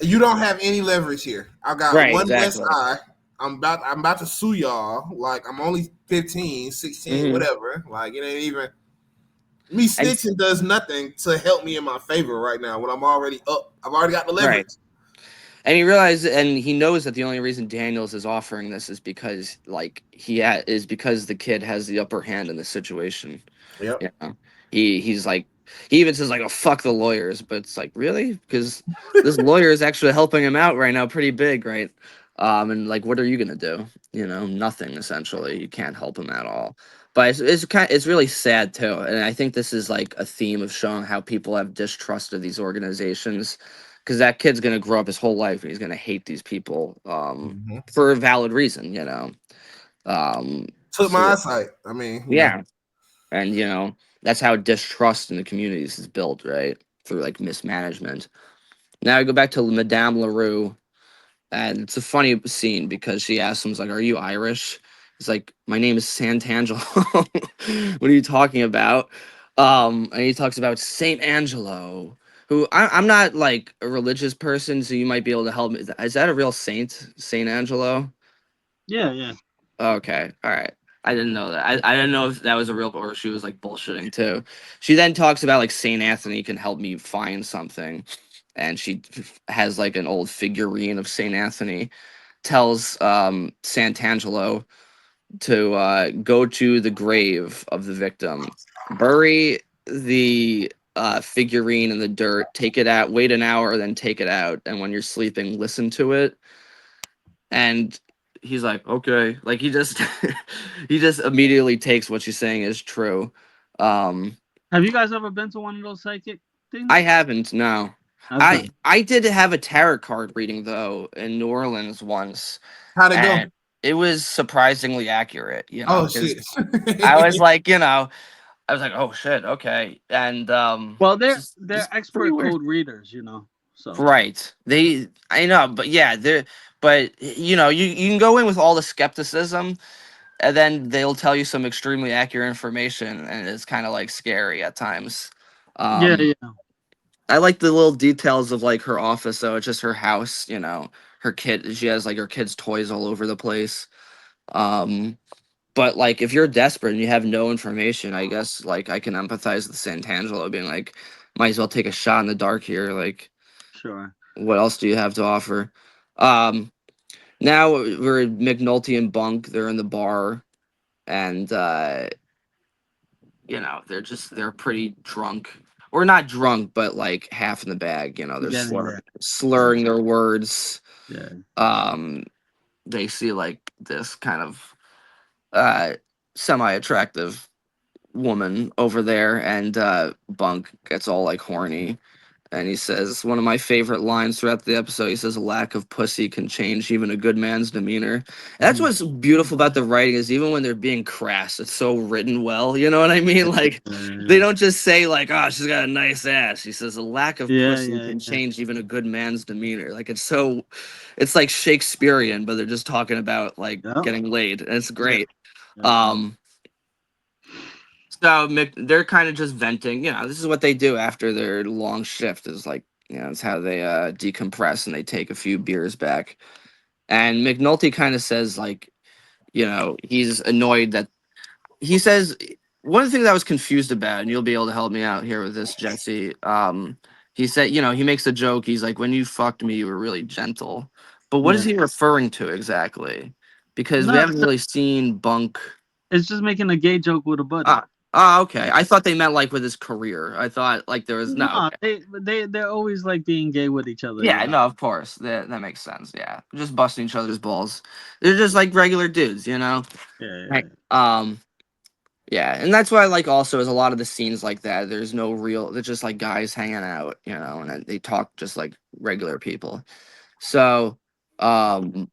You don't have any leverage here. I got right, one less exactly. eye. I'm about to sue y'all. Like I'm only 15, 16, Hmm. whatever. Like it ain't even me And snitching does nothing to help me in my favor right now when I'm already up. I've already got the right. leverage. And he realizes, and he knows that the only reason Daniels is offering this is because, like, is because the kid has the upper hand in the situation. Yep. You know, he's like, he even says like, "Oh fuck the lawyers," but it's like, really, because this lawyer is actually helping him out right now, pretty big, right? And like, what are you gonna do? You know, nothing essentially. You can't help him at all. But it's really sad too, and I think this is like a theme of showing how people have distrust of these organizations, because that kid's gonna grow up his whole life and he's gonna hate these people, Mm-hmm. for a valid reason, you know. Took my So eyesight. I mean, yeah, and you know that's how distrust in the communities is built, right? Through like mismanagement. Now I go back to Madame Larue, and it's a funny scene because she asks him, like, "Are you Irish?" He's like, "My name is Santangelo." What are you talking about? And he talks about Saint Angelo, who I'm not like a religious person, so you might be able to help me. Is that a real saint, Saint Angelo? Yeah, yeah. Okay, all right. I didn't know that. I didn't know if that was a real or she was like bullshitting too. She then talks about like Saint Anthony can help me find something, and has like an old figurine of Saint Anthony. Tells Santangelo to go to the grave of the victim, bury the figurine in the dirt, take it out, wait an hour, then take it out, and when you're sleeping, listen to it. And he's like, "Okay," like he just he just immediately takes what she's saying as true. um Have you guys ever been to one of those psychic I things? haven't, no. Okay. I did have a tarot card reading though in New Orleans once, how'd it go? and it was surprisingly accurate, you know, Oh because shit. I was like, you know, I was like, "Oh shit, okay." And Well, just they're pretty expert weird. code readers, you know. So Right. I know, but yeah, but you know, you can go in with all the skepticism, and then they'll tell you some extremely accurate information, and it's kind of like scary at times. yeah, Um, yeah. I like the little details of like her office, though. It's just her house, you know. Her kid, she has like her kids' toys all over the place. Um, but like if you're desperate and you have no information, I guess like I can empathize with Santangelo being like, might as well take a shot in the dark here. Like, Sure. what else do you have to offer? Um, Now we're McNulty and Bunk. They're in the bar, and you know they're pretty drunk, or not drunk, but like half in the bag. You know, they're Getting there. Yeah, slurring their words. yeah. Um, they see like this kind of uh semi-attractive woman over there, and Bunk gets all like horny, and he says one of my favorite lines throughout the episode. He says, "A lack of pussy can change even a good man's demeanor." And that's Mhm. what's beautiful about the writing, is even when they're being crass, it's so written well. You know what I mean? Like, they don't just say like, "Oh, she's got a nice ass." He says, "A lack of Yeah, pussy yeah, can yeah. change even a good man's demeanor." Like, it's like Shakespearean, but they're just talking about like Yeah, getting laid, and it's yeah, great. yeah. Um, So they're kind of just venting. You know, this is what they do after their long shift. Is like, you know, it's how they decompress and they take a few beers back. And McNulty kind of says like, you know, he's annoyed that he says one of the things I was confused about, and you'll be able to help me out here with this, Jesse. He said, you know, he makes a joke. He's like, when you fucked me, you were really gentle. But what is Yeah. he referring to exactly? Because we No, haven't really seen Bunk. it's just making a gay joke with a buddy. Ah, ah, okay. I thought they meant like with his career. I thought like there was no. No, Okay. they're always like being gay with each other. Yeah, no, of course. That makes sense. Yeah. Just busting each other's balls. They're just like regular dudes, you know? Yeah. Right. Yeah, and that's why like also is a lot of the scenes like that. There's no real. They're just like guys hanging out, you know, and they talk just like regular people. So, um,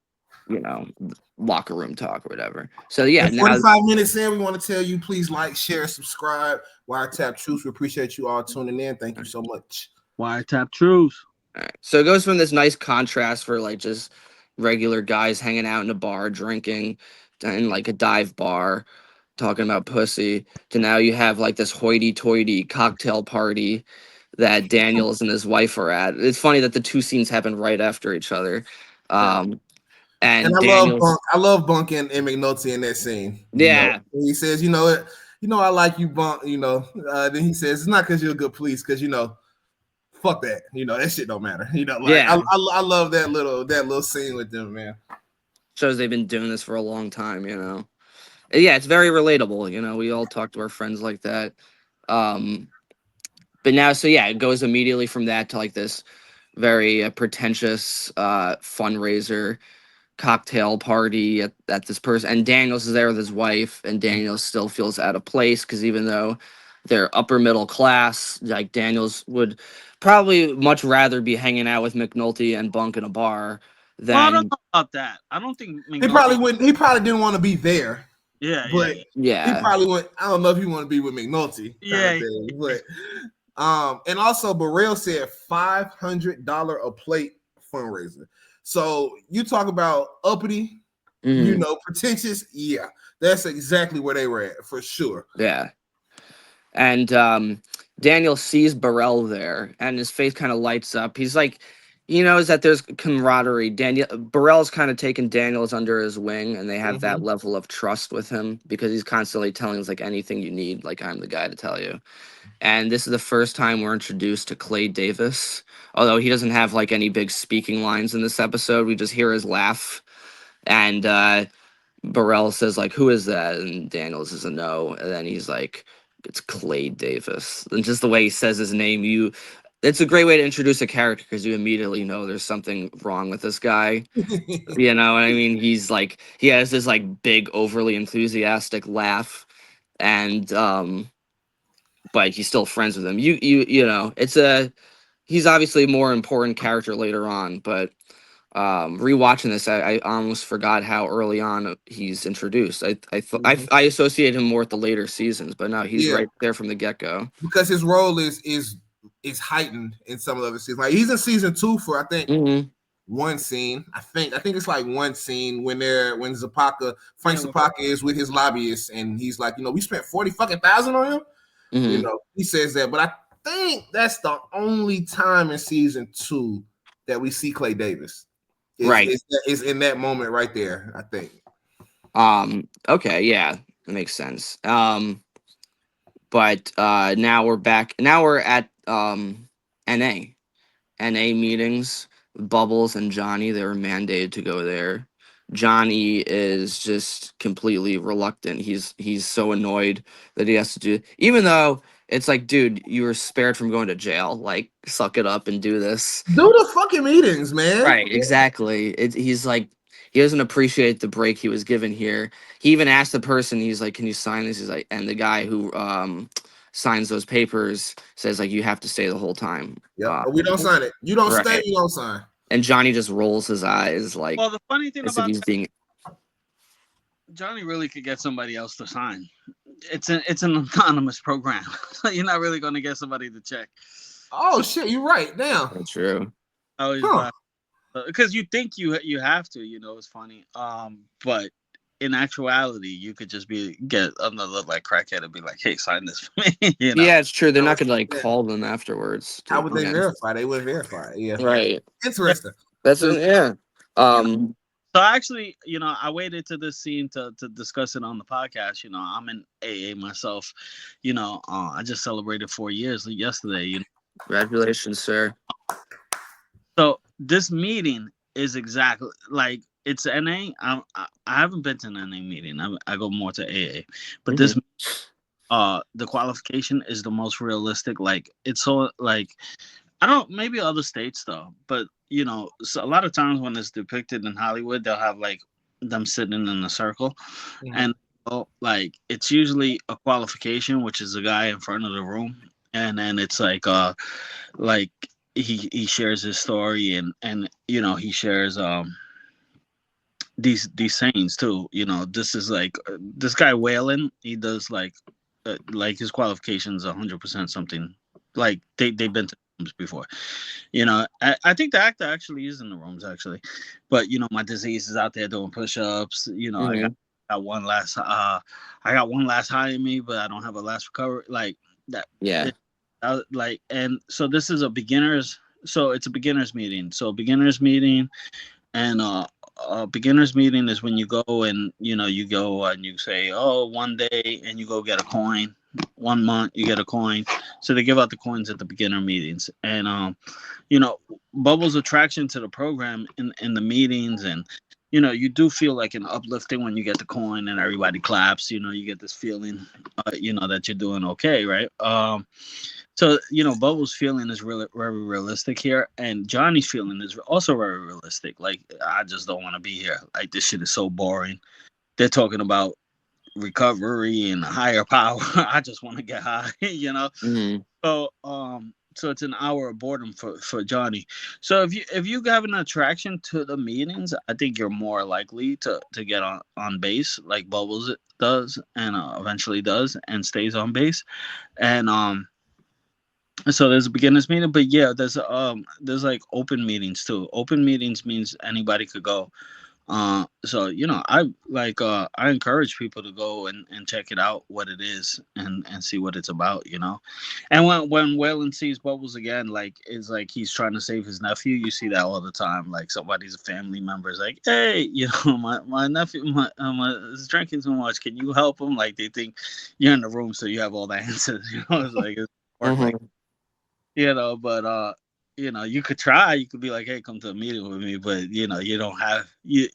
you know, locker room talk or whatever. So yeah, And now 45 minutes in, we want to tell you, please like, share, subscribe. Wiretap Truth. We appreciate you all tuning in. Thank you so much. Wiretap truths. alright. So it goes from this nice contrast for like just regular guys hanging out in a bar drinking in like a dive bar talking about pussy to now you have like this hoity-toity cocktail party that Daniels and his wife are at. It's funny that the two scenes happen right after each other. Yeah. Um, And and I love Daniels, Bunk. I love Bunk and McNulty in that scene. You know, yeah, he says, you know it. You know, I like you, Bunk. You know, then he says it's not because you're a good police, because you know, fuck that. You know, that shit don't matter. You know, like yeah, I love that little scene with them, man. shows they've been doing this for a long time, you know. Yeah, it's very relatable, you know. We all talk to our friends like that. Um, but now, so yeah, it goes immediately from that to like this very pretentious fundraiser cocktail party at this person, and Daniels is there with his wife, and Daniels still feels out of place because even though they're upper middle class, like Daniels would probably much rather be hanging out with McNulty and Bunk in a bar Well, I don't than know about that. I don't think He probably McNulty. wouldn't. He probably didn't want to be there, Yeah. but he yeah. probably went. I don't know if he want to be with McNulty kind of Yeah. thing, but and also Burrell said $500 a plate fundraiser. So you talk about uppity, you Mhm. know, pretentious. Yeah, that's exactly where they were at for sure. Yeah. And Daniel sees Burrell there, and his face kind of lights up. He's like, he knows that there's camaraderie. Daniel Burrell's kind of taken Daniels under his wing, and they have that Mhm. level of trust with him because he's constantly telling us like anything you need, like I'm the guy to tell you. And this is the first time we're introduced to Clay Davis, although he doesn't have like any big speaking lines in this episode. We just hear his laugh, and Burrell says like, "Who is that?" And Daniels is a no, and then he's like, "It's Clay Davis." And just the way he says his name, it's a great way to introduce a character because you immediately know there's something wrong with this guy. You know what I mean? He's like he has this like big, overly enthusiastic laugh, and but he's still friends with him. You know, it's a he's obviously a more important character later on, but rewatching this, I almost forgot how early on he's introduced. Mhm. I associate him more with the later seasons, but no, he's Yeah, right there from the get go. because his role is heightened in some of the other seasons. Like he's in season 2 for I think Hmm. one scene. I think it's like one scene when Frank Yeah. Zapaka is with his lobbyists, and he's like, you know, we spent 40 fucking thousand on him. You Hmm. know, he says that, but I think that's the only time in season 2 that we see Clay Davis. Right. Is in that moment right there, I think. Okay. Yeah, that makes sense. But now we're back. Now we're at NA. NA meetings, Bubbles and Johnny, they were mandated to go there. Johnny is just completely reluctant. He's so annoyed that he has to do, even though it's like, dude, you were spared from going to jail. Like, suck it up and do this. Do the fucking meetings, man. Right, exactly. He's like, he doesn't appreciate the break he was given here. He even asked the person, he's like, "Can you sign this?" He's like, and the guy who signs those papers says like, "You have to stay the whole time." Yep. We don't sign it. You don't stay, Right. you don't sign. And Johnny just rolls his eyes like Well, the funny thing as if about he's being Johnny really could get somebody else to sign. It's an anonymous program, so you're not really going to get somebody to check. Oh shit, you're right. Now. true. I always Huh. laugh because you think you have to. You know, it's funny. But in actuality, you could just get another like crackhead and be like, "Hey, sign this for me," you know. Yeah, it's true. They're No, not it's gonna like yeah. call them afterwards. How would they Yeah. verify? They wouldn't verify it. Yeah. Right. Yeah. Interesting. That's So, yeah. You know. Um. So actually, I waited to this scene to discuss it on the podcast. I'm in AA myself. I just celebrated 4 years yesterday. Congratulations, sir. So this meeting is exactly like it's NA. I haven't been to an NA meeting. I go more to AA, but Mhm. the qualification is the most realistic. Like it's so like I don't maybe other states though, but so a lot of times when it's depicted in Hollywood, they'll have like them sitting in a circle, mhm. and like it's usually a qualification, which is a guy in front of the room, and then it's like he shares his story and he shares these sayings too. This is like this guy Whalen. He does like his qualifications 100% something like they've been to rooms before. I think the actor actually is in the rooms actually, but my disease is out there doing push-ups. I got Mhm. got one last I got one last high in me, but I don't have a last recovery like that. Yeah. Like, and so this is a beginners. So it's a beginners meeting. So beginners meeting, and a beginners meeting is when you go and you go and you say, oh, one day, and you go get a coin. 1 month you get a coin. So they give out the coins at the beginner meetings, and Bubbles' attraction to the program in the meetings, and you do feel like an uplifting when you get the coin and everybody claps. You get this feeling, that you're doing okay, right? So Bubbles' feeling is really very realistic here, and Johnny's feeling is also very realistic. Like, I just don't want to be here. Like, this shit is so boring. They're talking about recovery and a higher power. I just want to get high. Mhm. So it's an hour of boredom for Johnny. So if you have an attraction to the meetings, I think you're more likely to get on base like Bubbles does, and eventually does and stays on base. And so there's a beginners meeting, but yeah, there's like open meetings too. Open meetings means anybody could go. So I encourage people to go and check it out, what it is, and see what it's about. And when Waylon sees Bubbles again, like it's like he's trying to save his nephew. You see that all the time. Like somebody's a family member is like, hey, my nephew is drinking too much. Can you help him? Like they think you're in the room, so you have all the answers. It's like it's work like Mhm. but you could try. You could be like, "Hey, come to a meeting with me," but you don't have you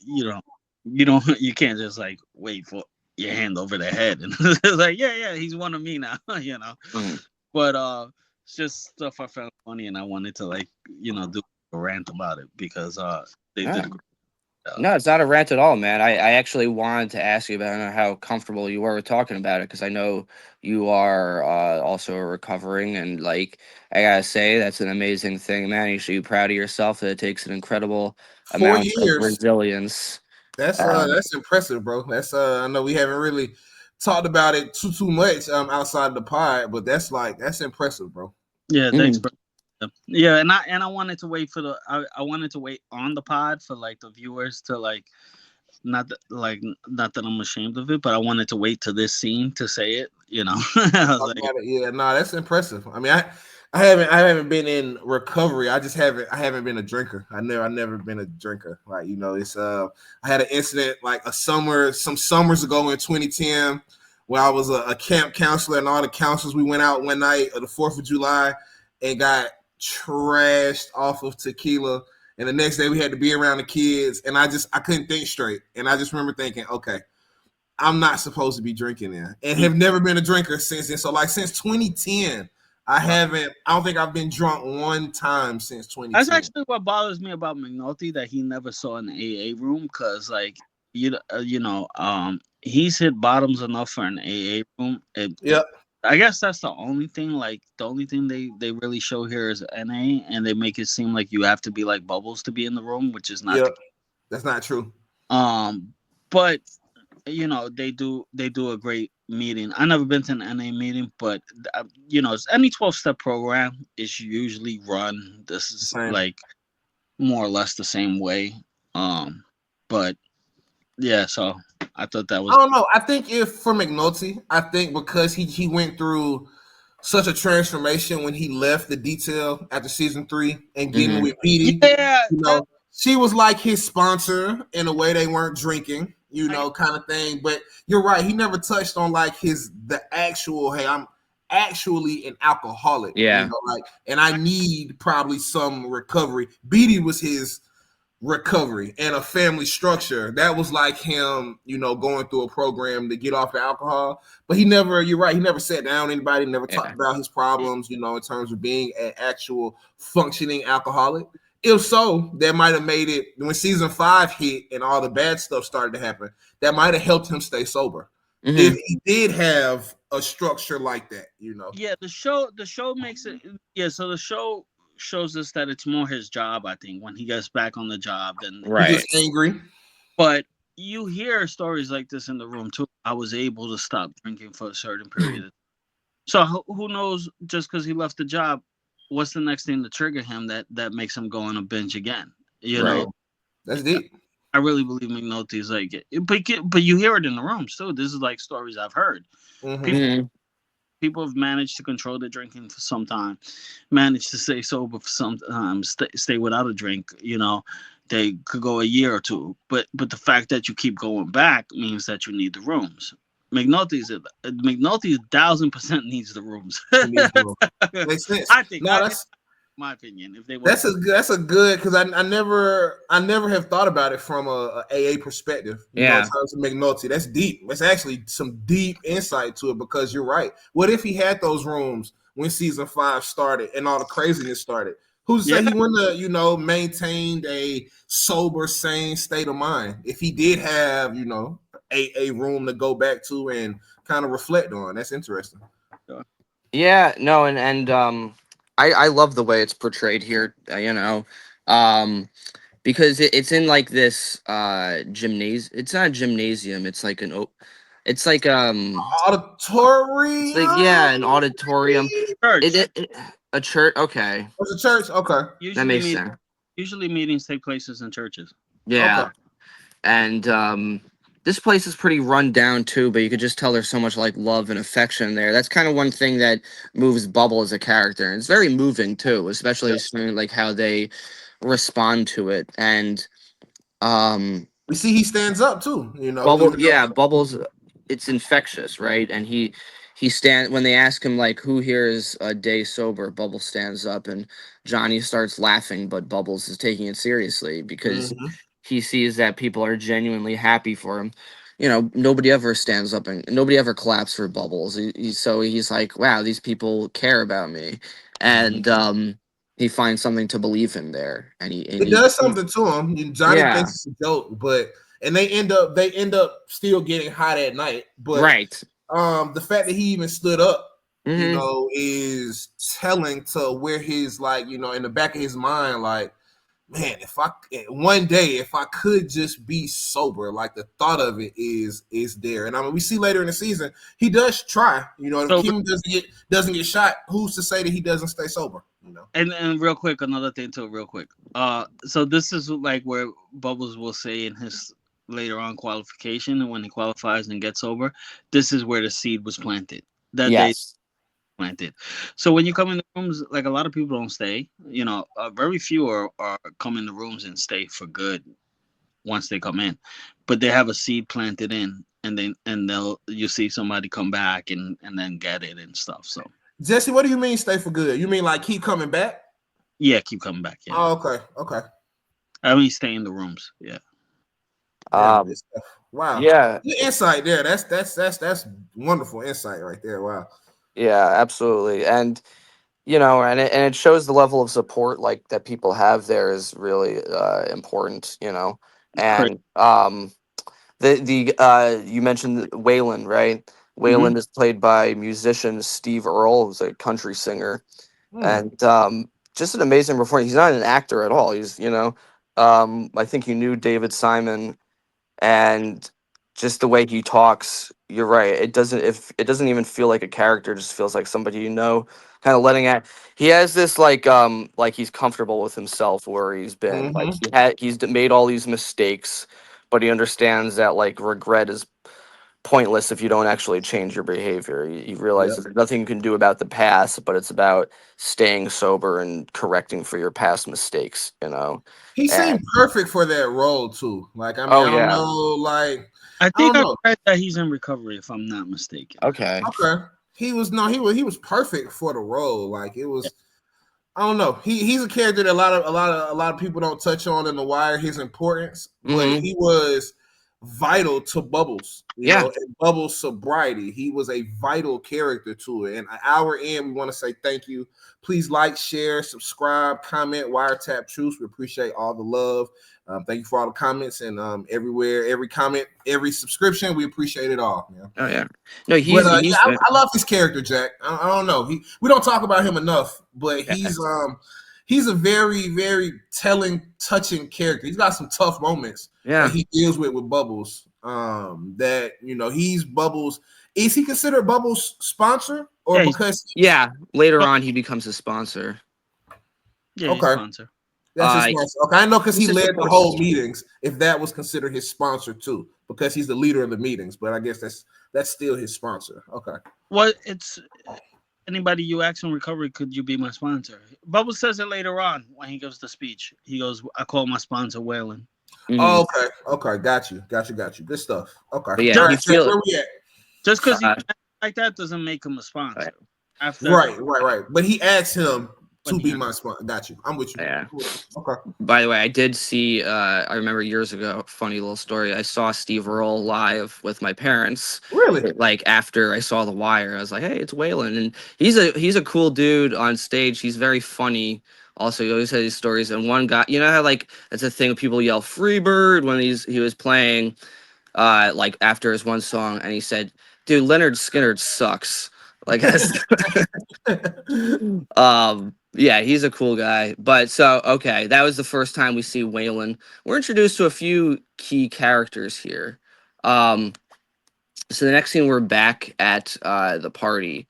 can't just like wait for your hand over their head and it's like, yeah, he's one of me now, Mhm. But it's just stuff I found funny, and I wanted to like do a rant about it because they did Yeah. a great job. No, it's not a rant at all, man. I actually wanted to ask you about how comfortable you were with talking about it because I know you are also recovering, and like I gotta say, that's an amazing thing, man. You should be proud of yourself. It takes an incredible four amount of years. resilience. That's Um, that's impressive, bro. That's I know we haven't really talked about it too much outside of the pod, but that's impressive, bro. Yeah, thanks, mm, bro. Yeah, and I wanted to wait for I wanted to wait on the pod for like the viewers to like not that I'm ashamed of it, but I wanted to wait to this scene to say it. I was Talk like, about it. Yeah, no, that's impressive. I mean, I haven't been in recovery. I haven't been a drinker. I never been a drinker. Like, it's I had an incident like some summers ago in 2010 where I was a camp counselor, and all the counselors, we went out one night of the 4th of July and got trashed off of tequila. And the next day we had to be around the kids, and I couldn't think straight. And I just remember thinking, okay, I'm not supposed to be drinking there, and have never been a drinker since then. So like since 2010, wow. I don't think I've been drunk one time since That's 2010. actually what bothers me about McNulty, that he never saw an AA room, because like he's hit bottoms enough for an AA room. Yep, I guess that's the only thing. Like the only thing they really show here is NA, and they make it seem like you have to be like Bubbles to be in the room, which is not the yep, case. that's not true. But they do a great meeting. I never been to an NA meeting, but it's any 12-step program is usually run. This is Same. like more or less the same way. But Yeah, so I thought that I was don't know. I think if for McNulty, I think because he went through such a transformation when he left the detail after season 3 and getting Hmm. with Petey, yeah. you That know, she was like his sponsor in a way they weren't drinking, I kind of thing. But you're right, he never touched on like the actual, hey, I'm actually an alcoholic, Yeah. like, and I need probably some recovery. Beatty was his recovery and a family structure. That was like him, going through a program to get off the alcohol. But he never, you're right, he never sat down with anybody, never talked Yeah. about his problems, in terms of being an actual functioning alcoholic. If so, that might have made it when season 5 hit and all the bad stuff started to happen, that might have helped him stay sober. If Hmm. he did have a structure like that. yeah, the show makes it. Yeah, so the show shows us that it's more his job. I think when he gets back on the job, then He he. Right. gets angry. But you hear stories like this in the room too. I was able to stop drinking for a certain period. So who knows? Just because he left the job, what's the next thing to trigger him that makes him go on a binge again? You know, Right. That's deep. I really believe McNulty is like, but you hear it in the rooms too. This is like stories I've heard. Hmm. People Hmm. people have managed to control their drinking for some time, managed to stay sober for some time, stay without a drink. They could go a year or two, but the fact that you keep going back means that you need the rooms. McNulty 1,000% needs the rooms. He needs more. Makes sense. I think, No, that's my opinion. If they would have, that's a good because I never have thought about it from a AA perspective. In Yeah. terms of McNulty, that's deep. That's actually some deep insight to it because you're right. What if he had those rooms when season 5 started and all the craziness started? Who's to yeah, say he wouldn't have, maintained a sober, sane state of mind if he did have, a room to go back to and kind of reflect on? That's interesting. Yeah, no, and I love the way it's portrayed here. Um, because it's in like this gymnasium. It's not a gymnasium. It's like it's like it's like, Auditorium. yeah, an auditorium. It, church. it, it a church. Okay, Was a church? Okay. that Usually makes meet sense. usually meetings take places in churches. Okay. Yeah, and this place is pretty run down too, but you could just tell there's so much like love and affection there. That's kind of one thing that moves Bubble as a character, and it's very moving too, especially Yeah. seeing like how they respond to it. And um We see he stands up too, Bubble, even yeah, though. Bubbles, it's infectious, right? And he stand when they ask him like who here is a day sober, Bubbles stands up and Johnny starts laughing, but Bubbles is taking it seriously because Mhm. he sees that people are genuinely happy for him. Nobody ever stands up and nobody ever claps for Bubbles. So he's like, wow, these people care about me, and he finds something to believe in there, and It does something to him. Johnny thinks yeah, it's a joke, but and they end up still getting hot at night. But right. the fact that he even stood up, Hmm. is telling to where his like, in the back of his mind, like, man, if I one day if I could just be sober, like the thought of it is there. And I mean, we see later in the season he does try. If So Kim doesn't get shot, who's to say that he doesn't stay sober? and real quick, another thing too, real quick. So this is like where Bubbles will say in his later on qualification, and when he qualifies and gets over, this is where the seed was planted. That they Yes. planted. So when you come in the rooms, like a lot of people don't stay. Very few are come in the rooms and stay for good once they come in, but they have a seed planted in, and you see somebody come back and then get it and stuff. So Jesse, what do you mean stay for good? You mean like keep coming back? yeah, keep coming back. Yeah, Oh, okay, okay. I mean stay in the rooms. Yeah, Damn Um, good stuff. Wow, yeah, good insight there. That's wonderful insight right there. Wow. yeah, absolutely. And and it shows the level of support like that people have there is really important. crazy. And the you mentioned Waylon, right? Hmm. Waylon is played by musician Steve Earle, who's a country singer, Hmm. and just an amazing performance. He's not an actor at all. I think you knew David Simon, and just the way he talks, you're right, it doesn't even feel like a character, it just feels like somebody kind of letting out. He has this like he's comfortable with himself where he's been, like Hmm. he's made all these mistakes, but he understands that like regret is pointless if you don't actually change your behavior. You realize Yep. there's nothing you can do about the past, but it's about staying sober and correcting for your past mistakes, you know. He And seemed perfect for that role too. Like, I mean, oh I don't yeah, know, like, I I think don't I know. read that he's in recovery, if I'm not mistaken. okay, Okay, he was perfect for the role. Like, it Yeah. was. I don't know. He's a character that a lot of people don't touch on in The Wire, his importance, but hmm he was vital to Bubbles, yeah, and Bubbles' sobriety. He was a vital character to it. And an hour in, we want to say thank you. Please like, share, subscribe, comment, Wiretap Truth. We appreciate all the love. Thank you for all the comments and everywhere, every comment, every subscription. We appreciate it all, man. oh yeah. No, But yeah, he's I love his character, Jack. I don't know. We don't talk about him enough, but yeah, he's a very, very telling, touching character. He's got some tough moments that yeah. he deals with Bubbles. That he's Bubbles. Is he considered Bubbles' sponsor, or Yeah, because he's Yeah, later on he becomes a sponsor. he's okay? sponsor. That's his sponsor. Okay, I know because he He's just led a the person. whole meetings. If that was considered his sponsor too, because he's the leader of the meetings, but I guess that's still his sponsor. Okay. Well, it's anybody you ask in recovery, could you be my sponsor? Bubble says it later on when he gives the speech. He goes, I call my sponsor Waylon. Mhm. Oh, okay. Got you. Good stuff. Okay. But yeah, All Just he right, Jack, feel where we at? just because he uh, like that doesn't make him a sponsor. After Right. But he asked him when to he be my sponsor. Got you. I'm with you. yeah. Okay. By the way, I did see. I remember years ago, funny little story. I saw Steve Earle live with my parents. Really? Like after I saw The Wire, I was like, "Hey, it's Waylon," and he's a cool dude on stage. He's very funny. Also, he always has these stories. And one guy, you know how like it's a thing when people yell "Freebird" when he was playing, like after his one song, and he said, "Dude, Leonard Skinner sucks." Like, yeah, he's a cool guy. But so, okay, that was the first time we see Waylon. We're introduced to a few key characters here. Um, so the next scene, we're back at the party,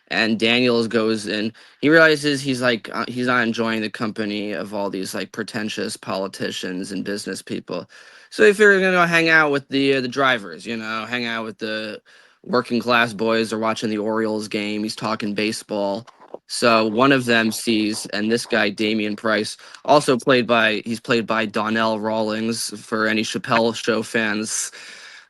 and Daniels goes in. He realizes he's not enjoying the company of all these like pretentious politicians and business people. So he figured gonna go hang out with the drivers, hang out with the working class boys. They're watching the Orioles game. He's talking baseball. So one of them sees, and this guy Damian Price, he's played by Donnell Rawlings. For any Chappelle Show fans,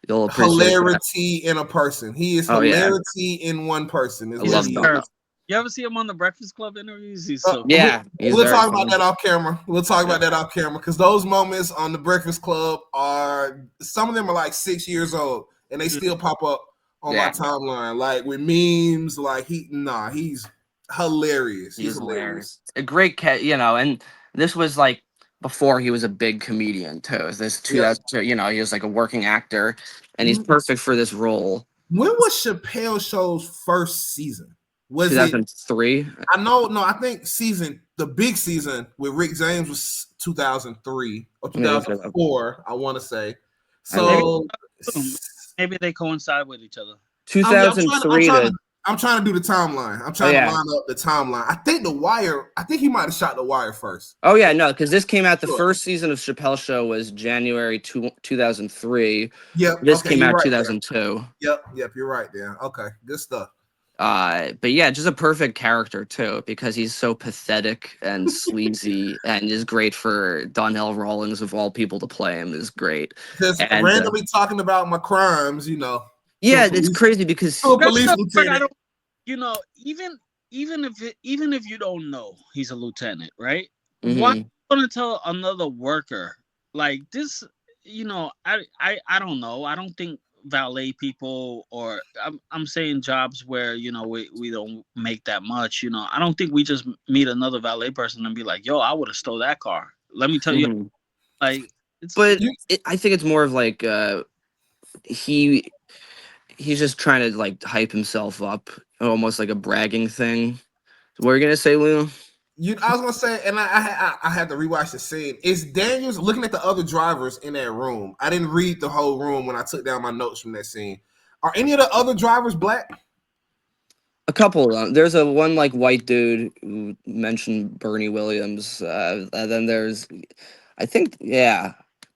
you'll appreciate that. Hilarity in a person. He is Oh yeah, hilarity in one person. Is I he's what love he is. Donnell. hysterical. You ever see him on the Breakfast Club interviews? He's so We, Yeah, he's we'll very talk about funny. that off camera. We'll talk Yeah. about that off camera because those moments on the Breakfast Club are some of them are like 6 years old and they still pop up on my Yeah, timeline, like with memes. Like he's hilarious. he He's was hilarious. hilarious. A great cat, and this was like before he was a big comedian too. This Yep. 2000, he was like a working actor, and he's Mhm. perfect for this role. When was Chappelle Show's first season? Was it? 2003. I know. No, I think the big season with Rick James was 2003 or Let me look it up. 2004. I want to say. I will. maybe So maybe they coincide with each other. yeah, I'm trying. I'm 2003 trying to to. I'm trying to do the timeline. I'm oh trying to yeah, line up the timeline. I think The Wire. I think he might have shot The Wire first. oh yeah, no, because this came out. The Sure. first season of Chappelle Show was January 2003. Yep. This Okay, came you're out right there. 2002. Yep. You're right there. Okay. Good stuff. But yeah, just a perfect character too, because he's so pathetic and sleazy, and is great for Donnell Rawlings of all people to play him is great. Just And randomly talking about my crimes, to a yeah, it's police crazy because to a That's police the part I lieutenant. don't. Even if you don't know he's a lieutenant, right? Why mhm, going to tell another worker like this? I don't know. I don't think valet people, or I'm saying jobs where we don't make that much. I don't think we just meet another valet person and be like, yo, I would have stole that car. Let me tell you, mhm. like it's But I think it's more of like he he's just trying to like hype himself up, almost like a bragging thing. What are you gonna say, Lou? I was gonna say, and I had to rewatch the scene. Is Daniels looking at the other drivers in that room? I didn't read the whole room when I took down my notes from that scene. Are any of the other drivers black? A couple of them. There's a one like white dude who mentioned Bernie Williams, and then there's, I think, yeah.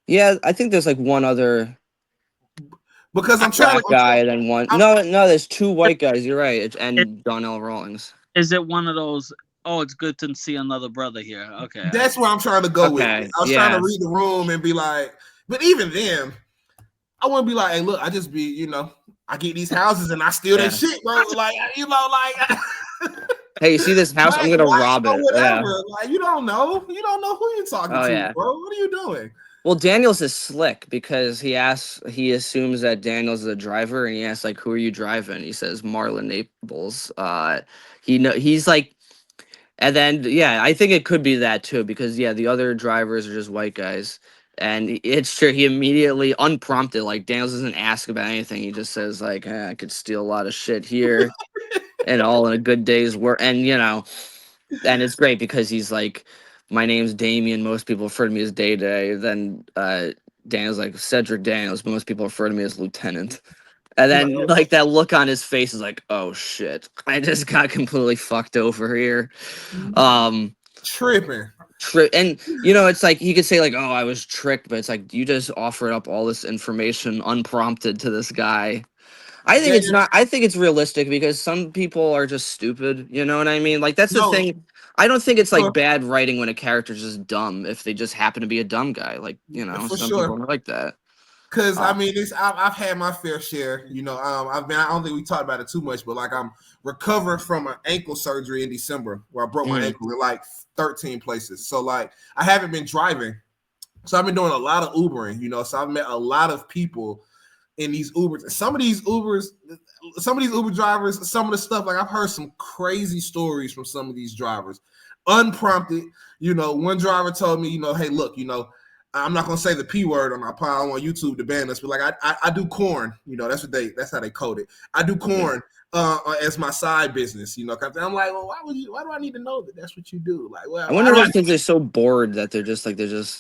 Yeah, I think there's like one other Because I know black what guy, then one. I'm, No, there's two it white guys. You're right. is. And Donnell Rawlings. Is it one of those? Oh, it's good to see another brother here. Okay, I that's get. where I'm trying to go with it. Okay, I was trying to yeah, read the room and be like, but even then, I wouldn't be like, hey, look, I just be, I get these houses and I steal their yeah. shit, bro. Like, like Hey, you see this house? I'm black, gonna white, rob or it. Yeah. whatever. Like, you don't know. You don't know who you're talking Oh to, yeah. bro. What are you doing? Well, Daniels is slick because he assumes that Daniels is a driver, and he asks like, "Who are you driving?" He says Marlon Naples. He's like, and then yeah, I think it could be that too because yeah, the other drivers are just white guys, and it's true. He immediately, unprompted, like Daniels doesn't ask about anything. He just says like, I could steal a lot of shit here, and all in a good day's work, and and it's great because he's like, my name's Damien. Most people refer to me as Day Day. Then Daniel's like Cedric Daniels, but most people refer to me as Lieutenant. And He's like, then like that look on his face is like, oh shit, I just got completely fucked over here. Um, tripping. and it's like he could say like, oh, I was tricked, but it's like you just offered up all this information unprompted to this guy. I think That it's is not. I think it's realistic because some people are just stupid. You know what I mean? Like that's the no, thing. I don't think it's like for, bad writing when a character's just dumb if they just happen to be a dumb guy. Like for some people sure. are like that. Because I Uh, mean, I've had my fair share. I've been. I don't think we talked about it too much, but like I'm recovering from an ankle surgery in December where I broke my mm, ankle in like 13 places. So like I haven't been driving, so I've been doing a lot of Ubering. So I've met a lot of people in these Ubers. Some of these Uber drivers, some of the stuff, like I've heard some crazy stories from some of these drivers, unprompted. One driver told me, hey, look, I'm not gonna say the P word on my pod. I don't want YouTube to ban us, but like I do corn. That's how they code it. I do yeah. corn as my side business. I'm like, well, why do I need to know that that's what you do? Like, I well, why wonder do if I it's because they're so bored that they're just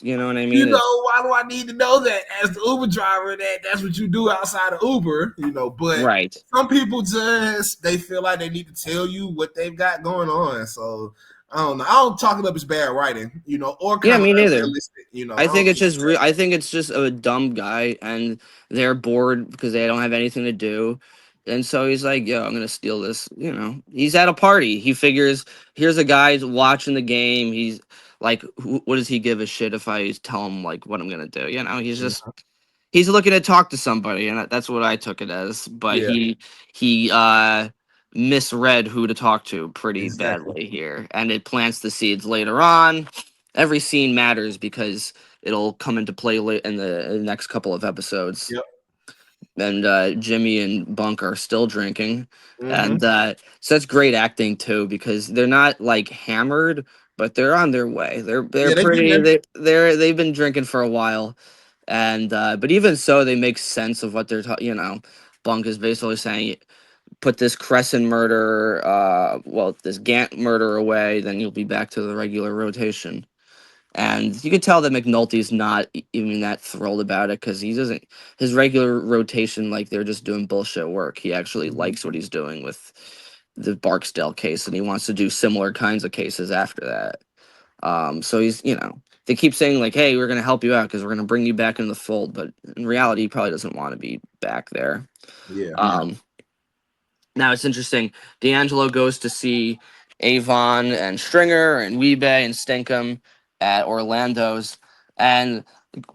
you know what I mean. why do I need to know that as the Uber driver that's what you do outside of Uber? But Right. some people just they feel like they need to tell you what they've got going on. So I don't know. I don't talk it up as bad writing, or Yeah, kind of me neither. unrealistic. I I think don't it's think just I think it's just a dumb guy, and they're bored because they don't have anything to do, and so he's like, "Yo, I'm gonna steal this." He's at a party. He figures here's a guy watching the game. He's like, what does he give a shit if I tell him like what I'm gonna do? He's looking to talk to somebody, and that's what I took it as. But yeah, he misread who to talk to pretty exactly. badly here, and it plants the seeds later on. Every scene matters because it'll come into play late in the next couple of episodes. Yep. And Jimmy and Bunk are still drinking, Mm-hmm. and so that's great acting too because they're not like hammered, but they're on their way. They're Yeah, they get pretty. there. They've been drinking for a while, and but even so, they make sense of what they're talking. Bunk is basically saying, "Put this Crescent murder, this Gant murder away, then you'll be back to the regular rotation." And you could tell that McNulty's not even that thrilled about it because he doesn't his regular rotation, like they're just doing bullshit work. He actually Mhm. likes what he's doing with the Barksdale case, and he wants to do similar kinds of cases after that. So they keep saying like, "Hey, we're gonna help you out because we're gonna bring you back in the fold," but in reality, he probably doesn't want to be back there. Yeah. Um, Now it's interesting. D'Angelo goes to see Avon and Stringer and Weebay and Stinkum at Orlando's. And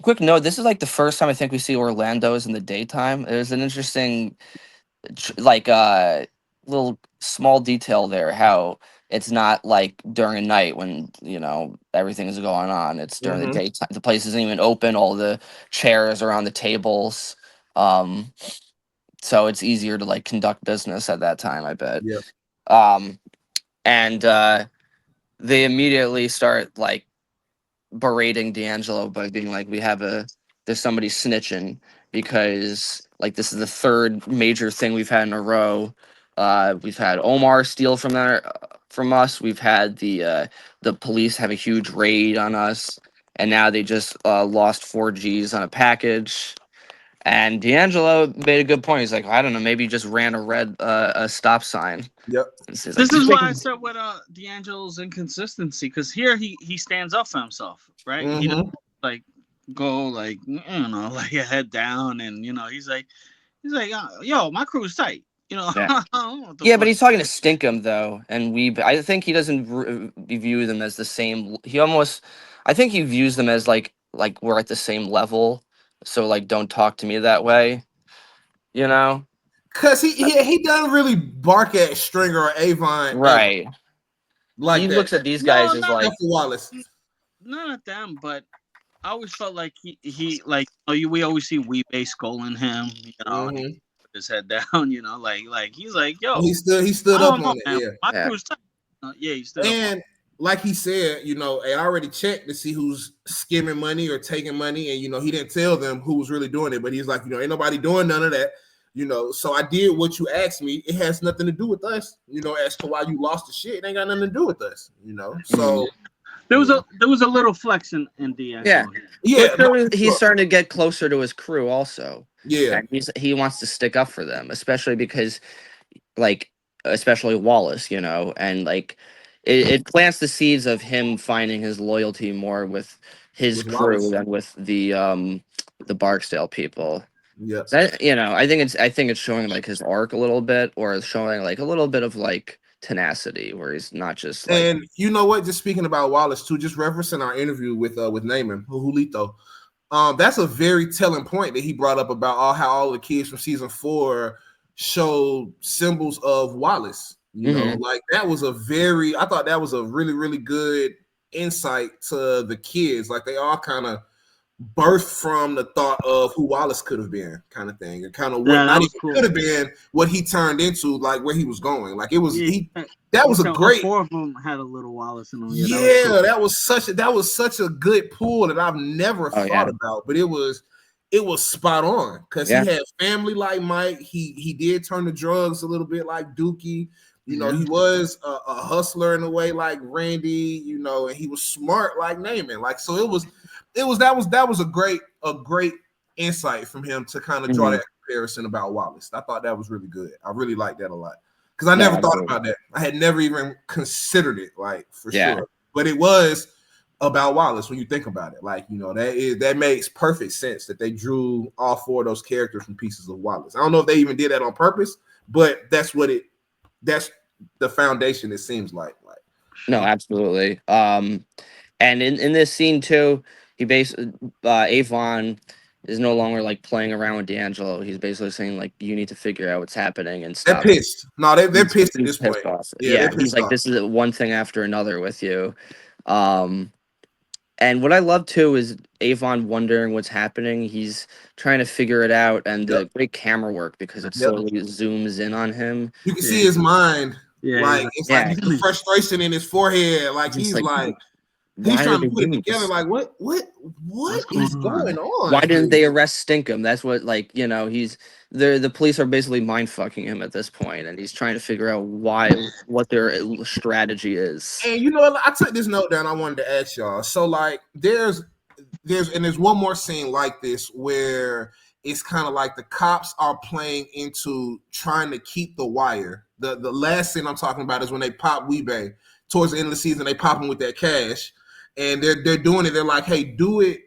quick note, this is like the first time I think we see Orlando's in the daytime. There's an interesting little small detail there how it's not like during a night when everything is going on. It's during the Mm-hmm. daytime. The place isn't even open. All the chairs are on the tables. Um, so it's easier to like conduct business at that time, I bet. Yeah. um and they immediately start like berating D'Angelo by being like, there's somebody snitching because like this is the third major thing we've had in a row. We've had Omar steal from us. We've had the police have a huge raid on us, and now they just lost 4Gs on a package. And D'Angelo made a good point. He's like, I don't know, maybe he just ran a stop sign. Yep. And so he's like, This is why I said with D'Angelo's inconsistency because here he stands up for himself, right? He doesn't Mm-hmm. like go like like a head down, and he's like, yo, my crew's tight. Yeah. I don't know what the Yeah, but fuck. he's talking to Stinkum though, and I think he doesn't view them as the same. He almost, I think he views them as like we're at the same level. So like, don't talk to me that way. You know? Cause he doesn't really bark at Stringer or Avon ever Right. like He that. looks at these No, guys as not like, Except for Wallace. not at them, but I always felt like he like we always see Weebay scolding him, and he Hmm. put his head down, like he's like, Oh, yo, he stood I up don't know, on it. man, Yeah. my yeah, crew's tight. Yeah, he stood up on. And like he said, I already checked to see who's skimming money or taking money, and he didn't tell them who was really doing it, but he's like, ain't nobody doing none of that. So I did what you asked me. It has nothing to do with us, as to why you lost the shit. It ain't got nothing to do with us. Mhm. So There was a little flex in DX Yeah. on him. But yeah, no, so for he's sure. starting to get closer to his crew also, Yeah, and he wants to stick up for them, especially because like especially Wallace, and like it plants the seeds of him finding his loyalty more with his with crew Wallace. than with the Barksdale people. Yeah. That I think it's showing like his arc a little bit, or it's showing like a little bit of like tenacity where he's not just like And you know what? Just speaking about Wallace too, just referencing our interview with Naaman, Julito. That's a very telling point that he brought up about how all the kids from season 4 showed symbols of Wallace. Mhm. Like I thought that was a really, really good insight to the kids. Like they all kind of birthed from the thought of who Wallace could have been, kind of thing, and kind of what Yeah, not that even was cool. could have been, what he turned into, like where he was going. Like it was Yeah, he. That he was a said all great. four of them had a little Wallace in them. Yeah, that was cool. Yeah, that was such a good pull that I've never Oh thought yeah. about, but it was spot on because he Yeah. had family like Mike. He did turn to drugs a little bit like Dookie. Yeah. He was a hustler in a way like Randy. And he was smart like Naaman. Like so, that was a great insight from him to kind of draw Mhm. that comparison about Wallace. I thought that was really good. I really liked that a lot because I No, never thought absolutely. about that. I had never even considered it, like for Yeah. sure. But it was about Wallace when you think about it. Like that makes perfect sense that they drew all 4 of those characters from pieces of Wallace. I don't know if they even did that on purpose, but that's the foundation. It seems like. No, absolutely. And in this scene too, he Avon is no longer like playing around with D'Angelo. He's basically saying like you need to figure out what's happening and They're stop. pissed. No, they're pissed at He's this pissed point. off. Yeah, they're Yeah, he's pissed like off. this is one thing after another with you. Um, and what I love too is Avon wondering what's happening. He's trying to figure it out, and Yep. the great camera work because it Yep. slowly zooms in on him. You can see Yeah. his mind. Yeah. He's Like like, it's like Yeah, you see the frustration in his forehead. Like he's he's like, like he's why are trying to they put it doing together. this? Like what what's is going going on? Why on here? didn't they arrest Stinkum? That's what he's the police are basically mind fucking him at this point, and he's trying to figure out what their strategy is. And I took this note down. I wanted to ask y'all. So like, there's one more scene like this where it's kind of like the cops are playing into trying to keep the wire. The last scene I'm talking about is when they pop Weebay towards the end of the season. They pop him with that cash, and they're doing it. They're like, hey, do it.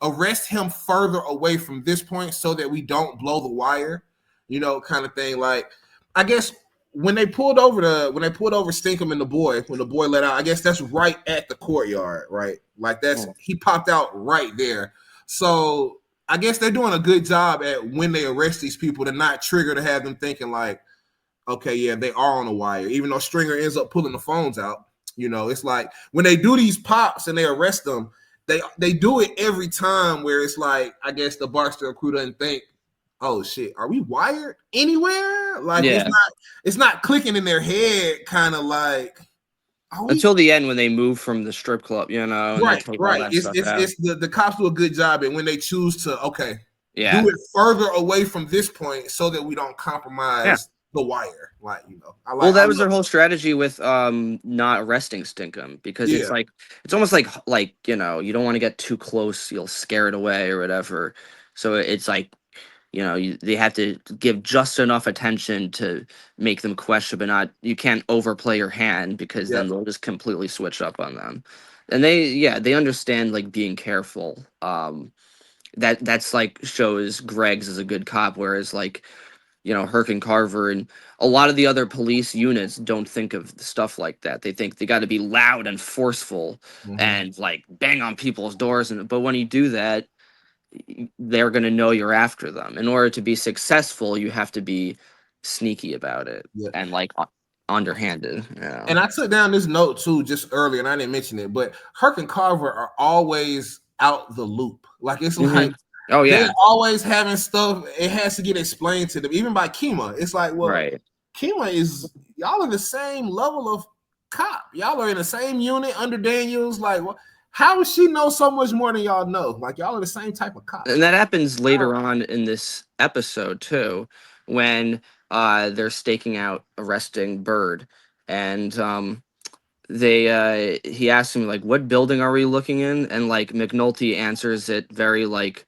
Arrest him further away from this point so that we don't blow the wire. Kind of thing. Like, I guess when they pulled over Stinkum and the boy, when the boy let out, I guess that's right at the courtyard, right? Like Mm. he popped out right there. So I guess they're doing a good job at when they arrest these people to not trigger to have them thinking like, okay, yeah, they are on the wire. Even though Stringer ends up pulling the phones out, it's like when they do these pops and they arrest them, they do it every time where it's like, I guess the Barksdale crew doesn't think, oh shit, are we wired anywhere? Like Yeah, it's not clicking in their head, kind of like, are we until the end when they move from the strip club, and they right, take all right. that It's stuff it's out. it's the cops do a good job and when they choose to Yeah, do it further away from this point so that we don't yeah. compromise the wire. Like, Well, I that was love their whole strategy with not arresting Stinkum because yeah. it's almost like you don't want to get too close, you'll scare it away or whatever. So it's like they have to give just enough attention to make them question, but not you can't overplay your hand because Yep. then they'll just completely switch up on them. And they understand like being careful. that's like shows Greg's as a good cop, whereas like Herc and Carver and a lot of the other police units don't think of stuff like that. They think they got to be loud and forceful Mm-hmm. and like bang on people's doors, but when you do that, they're going to know you're after them. In order to be successful, you have to be sneaky about it Yeah. and like underhanded. And I took down this note too just earlier, and I didn't mention it, but Herc and Carver are always out the loop. Like it's like Oh they're yeah, always having stuff. It has to get explained to them, even by Kima. It's like, well, right. Kima is y'all are the same level of cop. Y'all are in the same unit under Daniels. Like, how does she know so much more than y'all know? Like, y'all are the same type of cop. And that happens later on in this episode too, when they're staking out arresting Bird, and they he asks him like, what building are we looking in, and like McNulty answers it very like,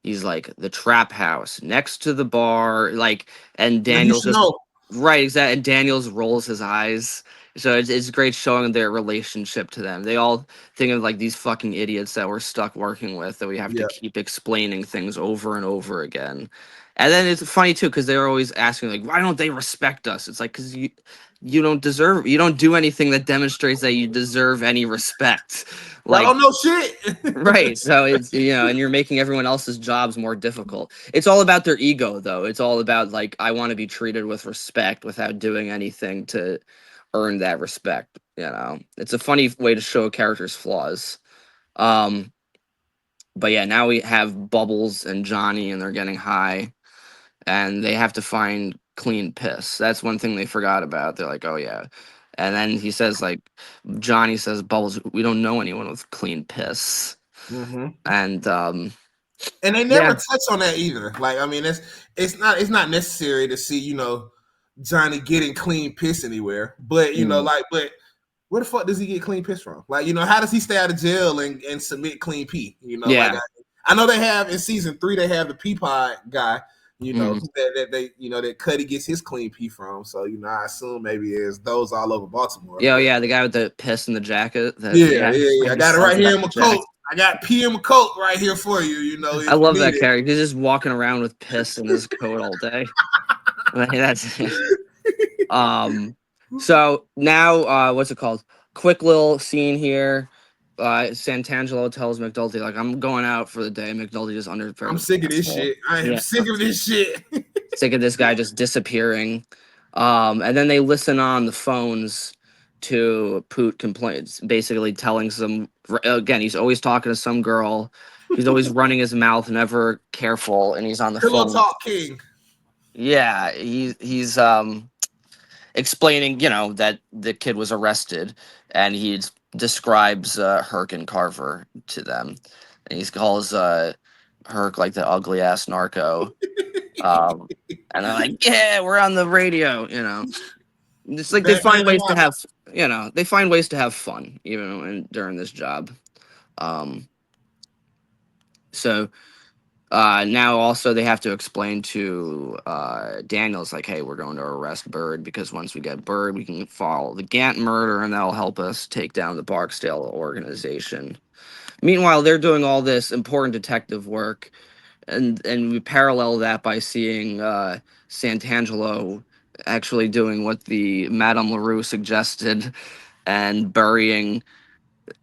he's like, the trap house next to the bar, like, and Like, you Daniels should just know. right, exactly, and Daniels rolls his eyes. So it's great showing their relationship to them. They all think of like these fucking idiots that we're stuck working with, that we have to Yeah. keep explaining things over and over again. And then it's funny too because they're always asking like, why don't they respect us? It's like, because you don't do anything that demonstrates that you deserve any respect. Y'all Like, don't know shit. right. So it's, and you're making everyone else's jobs more difficult. It's all about their ego, though. It's all about, like, I want to be treated with respect without doing anything to earn that respect. It's a funny way to show a character's flaws. Um, but yeah, now we have Bubbles and Johnny, and they're getting high, and they have to find clean piss. That's one thing they forgot about. They're like, oh, yeah. And then he says, like, Johnny says, Bubbles, we don't know anyone with clean piss. Mm-hmm. And And they never yeah, touch on that either. Like, I mean, it's not necessary to see, Johnny getting clean piss anywhere. But but where the fuck does he get clean piss from? Like, how does he stay out of jail and submit clean pee? Like yeah, I know they have in season 3 they have the pee pod guy, mm, that they that Cuddy gets his clean pee from. So I assume maybe there's those all over Baltimore. yeah, But yeah. The guy with the piss in the jacket. That yeah. I he got it sells right it here out in my the jack. coat. I got pee in my coat right here for you. I If you love need that it. character. He's just walking around with piss in his coat all day. Like, that's So now, what's it called? Quick little scene here. Santangelo tells McNulty like, I'm going out for the day. McNulty just under I'm very sick of this asshole. shit. I am Yeah, sick of this shit. sick of this guy just disappearing. And then they listen on the phones to Poot complaints, basically telling some, again, he's always talking to some girl. He's always running his mouth, never careful, and he's on the Pillow phone. Talk King. Yeah, he's explaining, that the kid was arrested, and he describes Herc and Carver to them, and he calls Herc like the ugly ass narco. Um, and they're like, "Yeah, we're on the radio." It's like they Batman find and ways to Robin. have, they find ways to have fun even during this job. Um, so now also they have to explain to Daniels like, hey, we're going to arrest Bird because once we get Bird, we can follow the Gant murder, and that'll help us take down the Barksdale organization. Meanwhile, they're doing all this important detective work, and we parallel that by seeing Santangelo actually doing what the Madame LaRue suggested and burying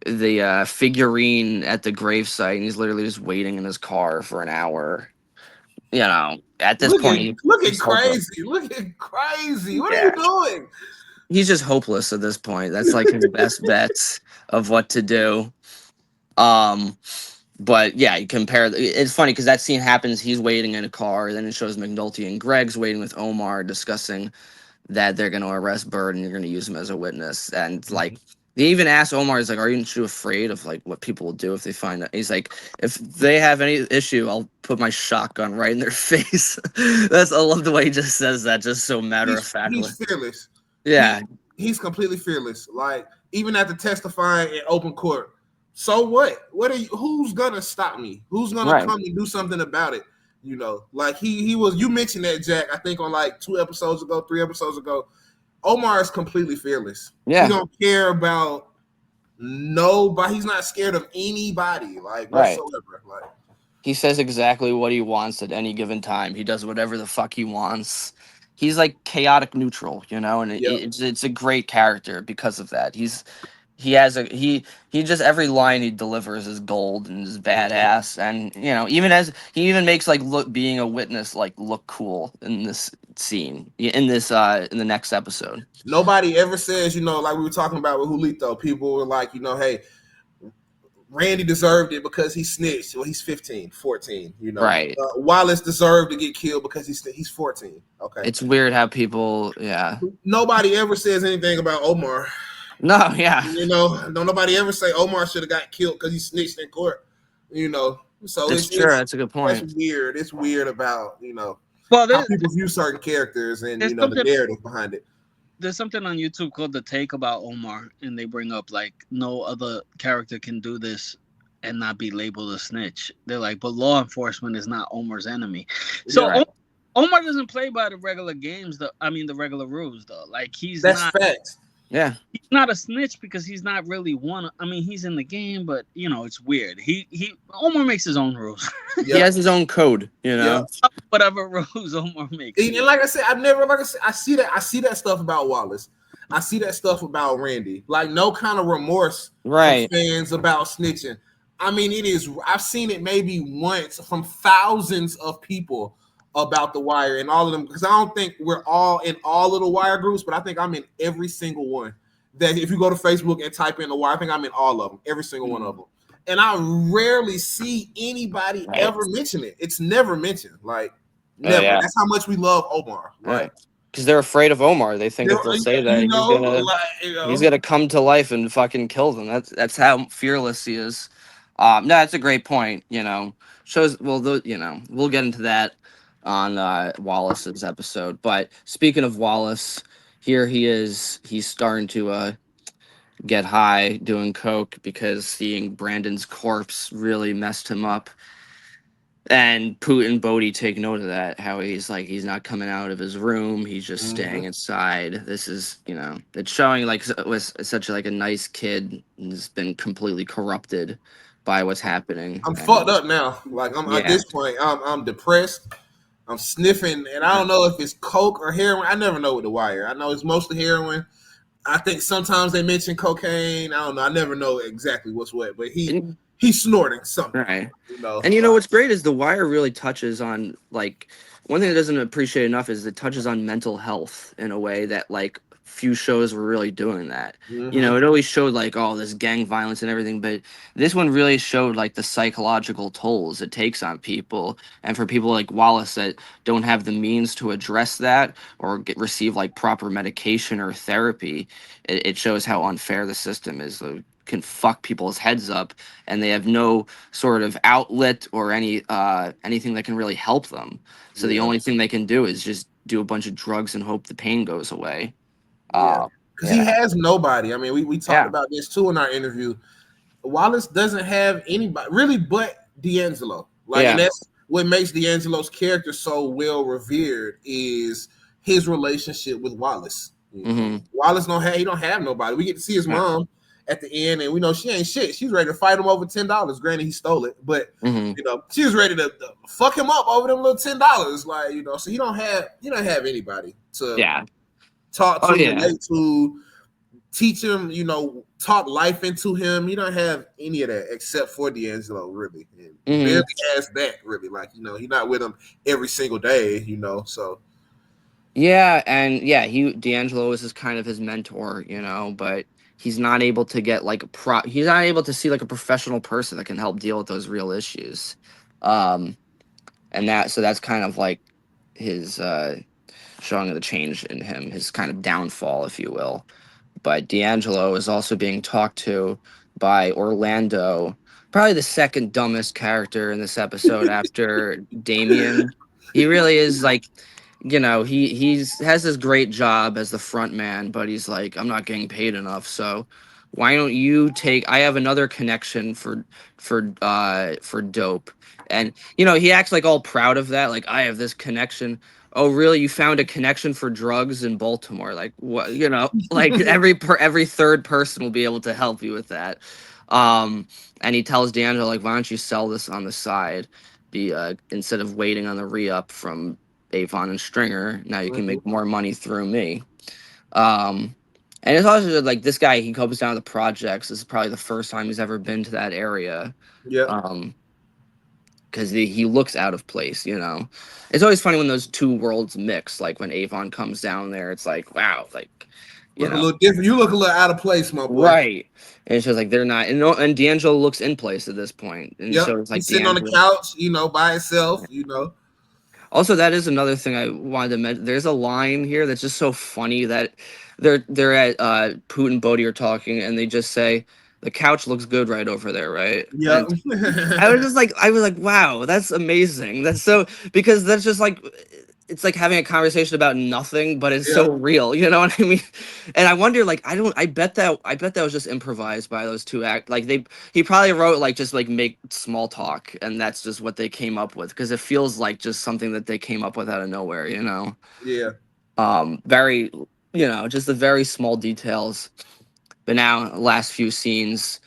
the figurine at the gravesite, and he's literally just waiting in his car for an hour. At this point, Looking he's hopeless. crazy. Looking crazy. What are you Yeah, doing? he's just hopeless at this point. That's like his best bets of what to do. Um, but yeah, you compare. It's funny because that scene happens. He's waiting in a car. Then it shows McNulty and Greg's waiting with Omar discussing that they're going to arrest Bird and you're going to use him as a witness. And like, they even asked Omar, he's like, "Are you too afraid of like what people will do if they find out?" He's like, "If they have any issue, I'll put my shotgun right in their face." I love the way he just says that, just so matter of factly. He's fearless. Yeah, He's completely fearless. Like, even after testifying in open court. So what? Who's gonna stop me? Who's gonna right. come and do something about it? Like he was. You mentioned that, Jack. I think on like 3 episodes ago. Omar is completely fearless. He Yeah, don't care about nobody. He's not scared of anybody, like right. whatsoever. Like, He says exactly what he wants at any given time. He does whatever the fuck he wants. He's like chaotic neutral, you know, and Yep. it's a great character because of that. He has a he just every line he delivers is gold and is Mhm. badass, and you know, even as he even makes like look being a witness like look cool in this scene in this in the next episode. Nobody ever says, like we were talking about with Julito, people were like, hey, Randy deserved it because he snitched. Well, he's 15, 14. Right. Wallace deserved to get killed because he's 14. Okay. It's weird how people, yeah. Nobody ever says anything about Omar. No, yeah. Don't nobody ever say Omar should have got killed because he snitched in court. So That's true. That's a good that's point. weird. It's weird about Well, how people view certain characters and there's the something narrative behind it. there's something on YouTube called The Take about Omar, and they bring up like no other character can do this and not be labeled a snitch. They're like, but law enforcement is not Omar's enemy. Yeah, So Right. Omar doesn't play by the regular games, though. I mean, the regular rules, though. Like that's facts. Yeah. he's not a snitch because he's not really one. I mean, he's in the game, but it's weird. He Omar makes his own rules. He has his own code, you Yeah. know. Whatever rules Omar makes. And like I said, I've never like I said, I see that stuff about Wallace. I see that stuff about Randy. Like no kind of remorse Right. from fans about snitching. I mean, it is. I've seen it maybe once from thousands of people about the Wire and all of them because I don't think we're all in all of the Wire groups, but I think I'm in every single one. That if you go to Facebook and type in the Wire, I think I'm in all of them, every single one of them. And I rarely see anybody Right. ever mention it. It's never mentioned. Like never. Yeah. That's how much we love Omar. Right. Like Because they're afraid of Omar. They think if they'll say that, he's gonna come to life and fucking kill them. That's how fearless he is. No, that's a great point. You know, shows. Well, we'll get into that on Wallace's episode. But speaking of Wallace, here he is. He's starting to get high doing coke because seeing Brandon's corpse really messed him up. And Putin and Bodhi take note of that. How he's not coming out of his room. He's just staying inside. This is it's showing like was such like a nice kid and has been completely corrupted by what's happening. I'm And fucked up now. Like I'm at yeah, this point, I'm depressed. I'm sniffing, and I don't know if it's coke or heroin. I never know with the Wire. I know it's mostly heroin. I think sometimes they mention cocaine. I don't know. I never know exactly what's what, but he's snorting something. right. You know. And what's great is The Wire really touches on like one thing that doesn't appreciate enough is it touches on mental health in a way that like few shows were really doing that. It always showed like this gang violence and everything, but this one really showed like the psychological tolls it takes on people, and for people like Wallace that don't have the means to address that or receive like proper medication or therapy, it shows how unfair the system is. Can fuck people's heads up, and they have no sort of outlet or anything that can really help them. So the only thing they can do is just do a bunch of drugs and hope the pain goes away. Yeah, because he Yeah. has nobody. I mean, we talked Yeah. about this too in our interview. Wallace doesn't have anybody really but D'Angelo. Like, Yeah. and that's what makes D'Angelo's character so well revered is his relationship with Wallace. Wallace he don't have nobody. We get to see his mom at the end, and we know she ain't shit. She's ready to fight him over $10. Granted, he stole it, but she was ready to fuck him up over them little $10. Like, so he don't have anybody to talk to, relate to, teach him, talk life into him. You don't have any of that except for D'Angelo, really. And barely has that, really. Like, he's not with him every single day, so. Yeah, and D'Angelo is his mentor, but he's not able to get like he's not able to see like a professional person that can help deal with those real issues. And that's kind of like his showing the change in him, his kind of downfall, if you will. But D'Angelo is also being talked to by Orlando, probably the second dumbest character in this episode after Damien. He really is like, he's has this great job as the front man, but he's like, I'm not getting paid enough, so why don't you take? I have another connection for dope, and he acts like all proud of that, like I have this connection. Oh, really? You found a connection for drugs in Baltimore? Like what? Like every third person will be able to help you with that. Um, and he tells D'Angelo, like, why don't you sell this on the side? Instead of waiting on the re-up from Avon and Stringer, now you can Mhm. make more money through me. Um, and it's also like this guy, he comes down to the projects. This is probably the first time he's ever been to that area. Yep. Um, because he looks out of place, you know. It's always funny when those two worlds mix. Like when Avon comes down there, it's like, wow, like, you Look a know, little different. You look a little out of place, my boy. right. And it's just like they're not, and, and D'Angelo looks in place at this point, and Yep. so it's like He's sitting on the D'Angelo. couch, by himself, Also, that is another thing I wanted to mention. There's a line here that's just so funny that they're at Poot and Bodhi are talking, and they just say, "The couch looks good right over there, right?" Yep. And I was like, wow, that's amazing. That's so because that's just like it's like having a conversation about nothing, but it's Yep. so real. You know what I mean? And I wonder, like, I bet that was just improvised by those two act. Like he probably wrote like just like make small talk, and that's just what they came up with because it feels like just something that they came up with out of nowhere. You know, Yeah. very just the very small details. But now, last few scenes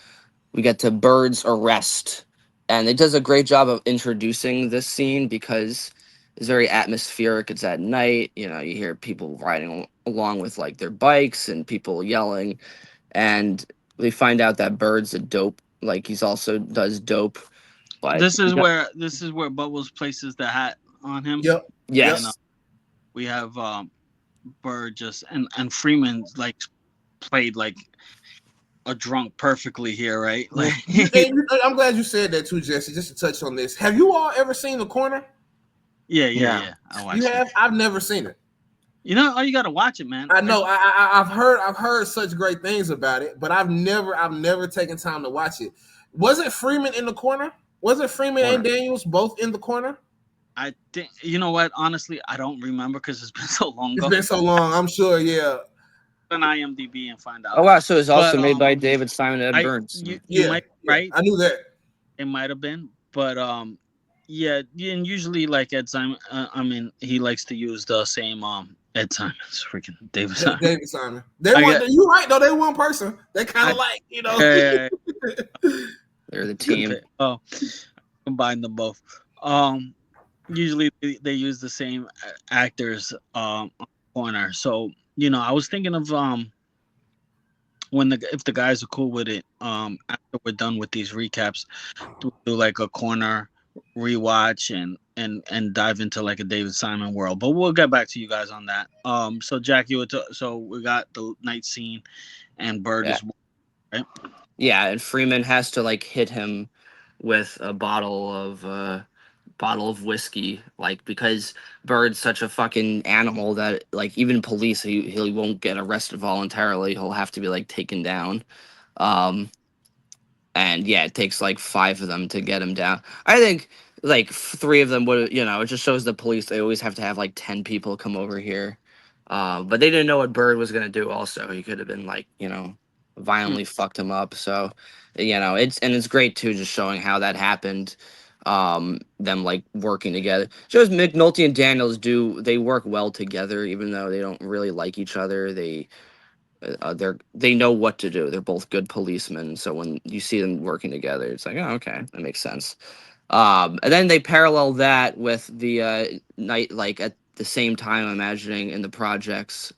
we get to Bird's arrest, and it does a great job of introducing this scene because it's very atmospheric. It's at night, you hear people riding along with like their bikes and people yelling, and we find out that Bird's a dope, like he's also does dope, but This is where Bubbles places the hat on him, Yep. Yep. and yes, we have Bird just and Freeman like played like a drunk perfectly here, right? Like, Mhm. I'm glad you said that too, Jesse. Just to touch on this, have you all ever seen The Corner? yeah, yeah, yeah. yeah. I You watched it. have. I've never seen it. Oh, you gotta watch it, man. I know. I've heard such great things about it, but I've never taken time to watch it. Wasn't Freeman in The Corner? Wasn't Freeman and Corner. Daniels both in The Corner? I think you know what. Honestly, I don't remember because it's been so long It's ago. been so long. I'm sure. Yeah. On IMDb and find Oh out. wow, so it's also But made by David Simon and Ed I Burns. you Yeah. might be Yeah. right. I knew that. It might have been, but yeah. And usually like Ed Simon. I mean, he likes to use the same Ed Simon's freaking David Simon. David Simon. They I want. get. You right though. They one person. They kind I of like. yeah, They're the good team. pick. Oh, combine them both. Usually they use the same actors on the corner. So I was thinking of when if the guys are cool with it, after we're done with these recaps, do like a corner rewatch and dive into like a David Simon world. But we'll get back to you guys on that. So Jack, so we got the night scene and Bird Yeah. is right. Yeah, and Freeman has to like hit him with a bottle of whiskey, like because Bird's such a fucking animal that like even police he won't get arrested voluntarily. He'll have to be like taken down. Um, and yeah, it takes like five of them to get him down. I think like three of them would, it just shows the police they always have to have like 10 people come over here. But they didn't know what Bird was gonna do. Also, he could have been like, Hmm. violently fucked him up. So, it's great too, just showing how that happened. Them like working together shows McNulty and Daniels they work well together, even though they don't really like each other. They know what to do. They're both good policemen. So when you see them working together, it's like, oh, okay, that makes sense. And then they parallel that with the night, like at the same time, I'm imagining in the projects,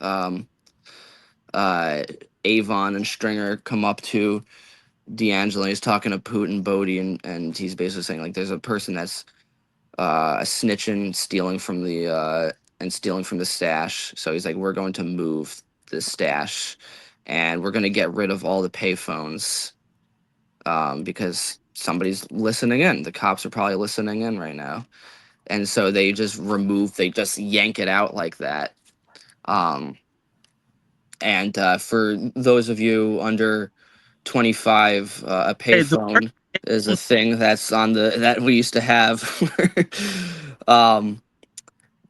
uh, Avon and Stringer come up to D'Angelo. He's talking to Poot and Bodie, and he's basically saying like, there's a person that's snitching, stealing from the stash. So he's like, we're going to move the stash, and we're going to get rid of all the payphones, because somebody's listening in. The cops are probably listening in right now, and so they just yank it out like that. Um, and for those of you under 25, a Hey, the payphone is a thing that we used to have. um,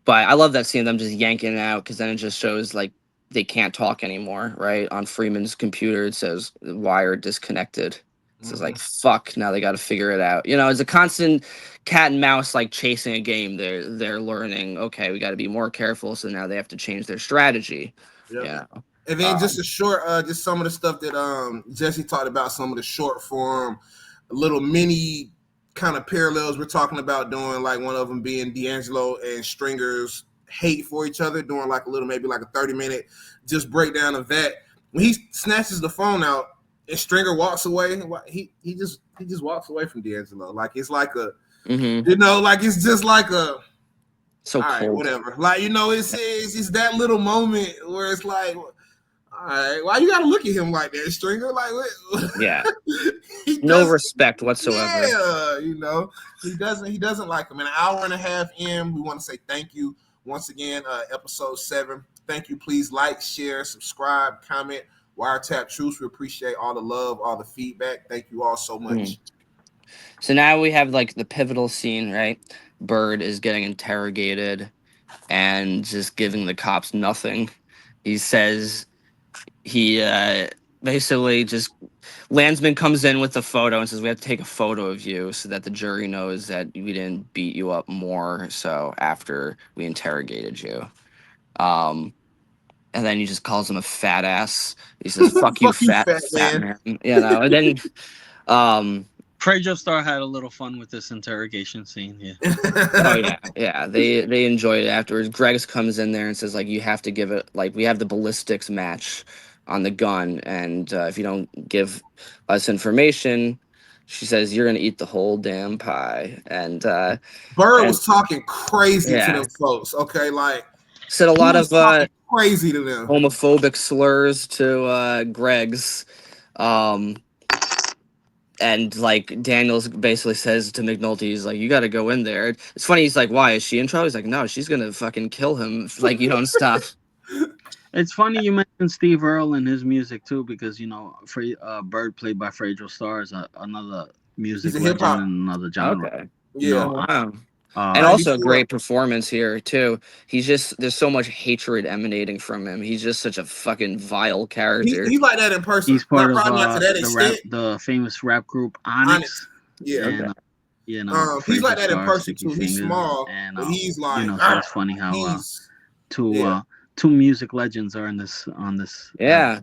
But I love that seeing them just yanking it out because then it just shows like they can't talk anymore, right? On Freeman's computer, it says wire disconnected. It says like Mhm. fuck. Now they got to figure it out. It's a constant cat and mouse like chasing a game. They're learning. Okay, we got to be more careful. So now they have to change their strategy. Yep. Yeah. And then just a short, just some of the stuff that Jesse talked about, some of the short form, little mini kind of parallels we're talking about doing, like one of them being D'Angelo and Stringer's hate for each other, doing like a little, maybe like a 30-minute just breakdown of that. When he snatches the phone out and Stringer walks away, he just walks away from D'Angelo. Like it's like a, like it's just like a, so all right, cold. whatever. Like, it's that little moment where it's like, all right, why you gotta look at him like that, Stringer? Like, what? Yeah, no respect whatsoever. Yeah, he doesn't like him. An hour and a half in, we want to say thank you once again. Episode 7. Thank you. Please like, share, subscribe, comment. Wiretap Truth. We appreciate all the love, all the feedback. Thank you all so much. So now we have like the pivotal scene, right? Bird is getting interrogated and just giving the cops nothing. He says he basically just Landsman comes in with a photo and says we have to take a photo of you so that the jury knows that we didn't beat you up more so after we interrogated you. And then he just calls him a fat ass. He says, "Fuck you, fat man." And then Frejo Star had a little fun with this interrogation scene here. Oh yeah. They enjoyed it afterwards. Greggs comes in there and says like you have to give it like we have the ballistics match on the gun, and if you don't give us information, she says you're gonna eat the whole damn pie. And Burrell was talking crazy to them folks. Okay, like said a lot of crazy to them, homophobic slurs to Greggs. And like Daniels basically says to McNulty, he's like, "You got to go in there." It's funny. He's like, "Why is she in trouble?" He's like, "No, she's gonna fucking kill him if, like you don't stop." It's funny you mentioned Steve Earle and his music too, because Bird played by Frejo Star is another music legend in another genre. Okay. Yeah. Wow. And also a great performance here too. There's so much hatred emanating from him. He's just such a fucking vile character. He's like that in person. He's part of the famous rap group Onyx. Yeah. And, he's like that in person too. He's small, and he's like, so it's funny how two music legends are on this. Yeah.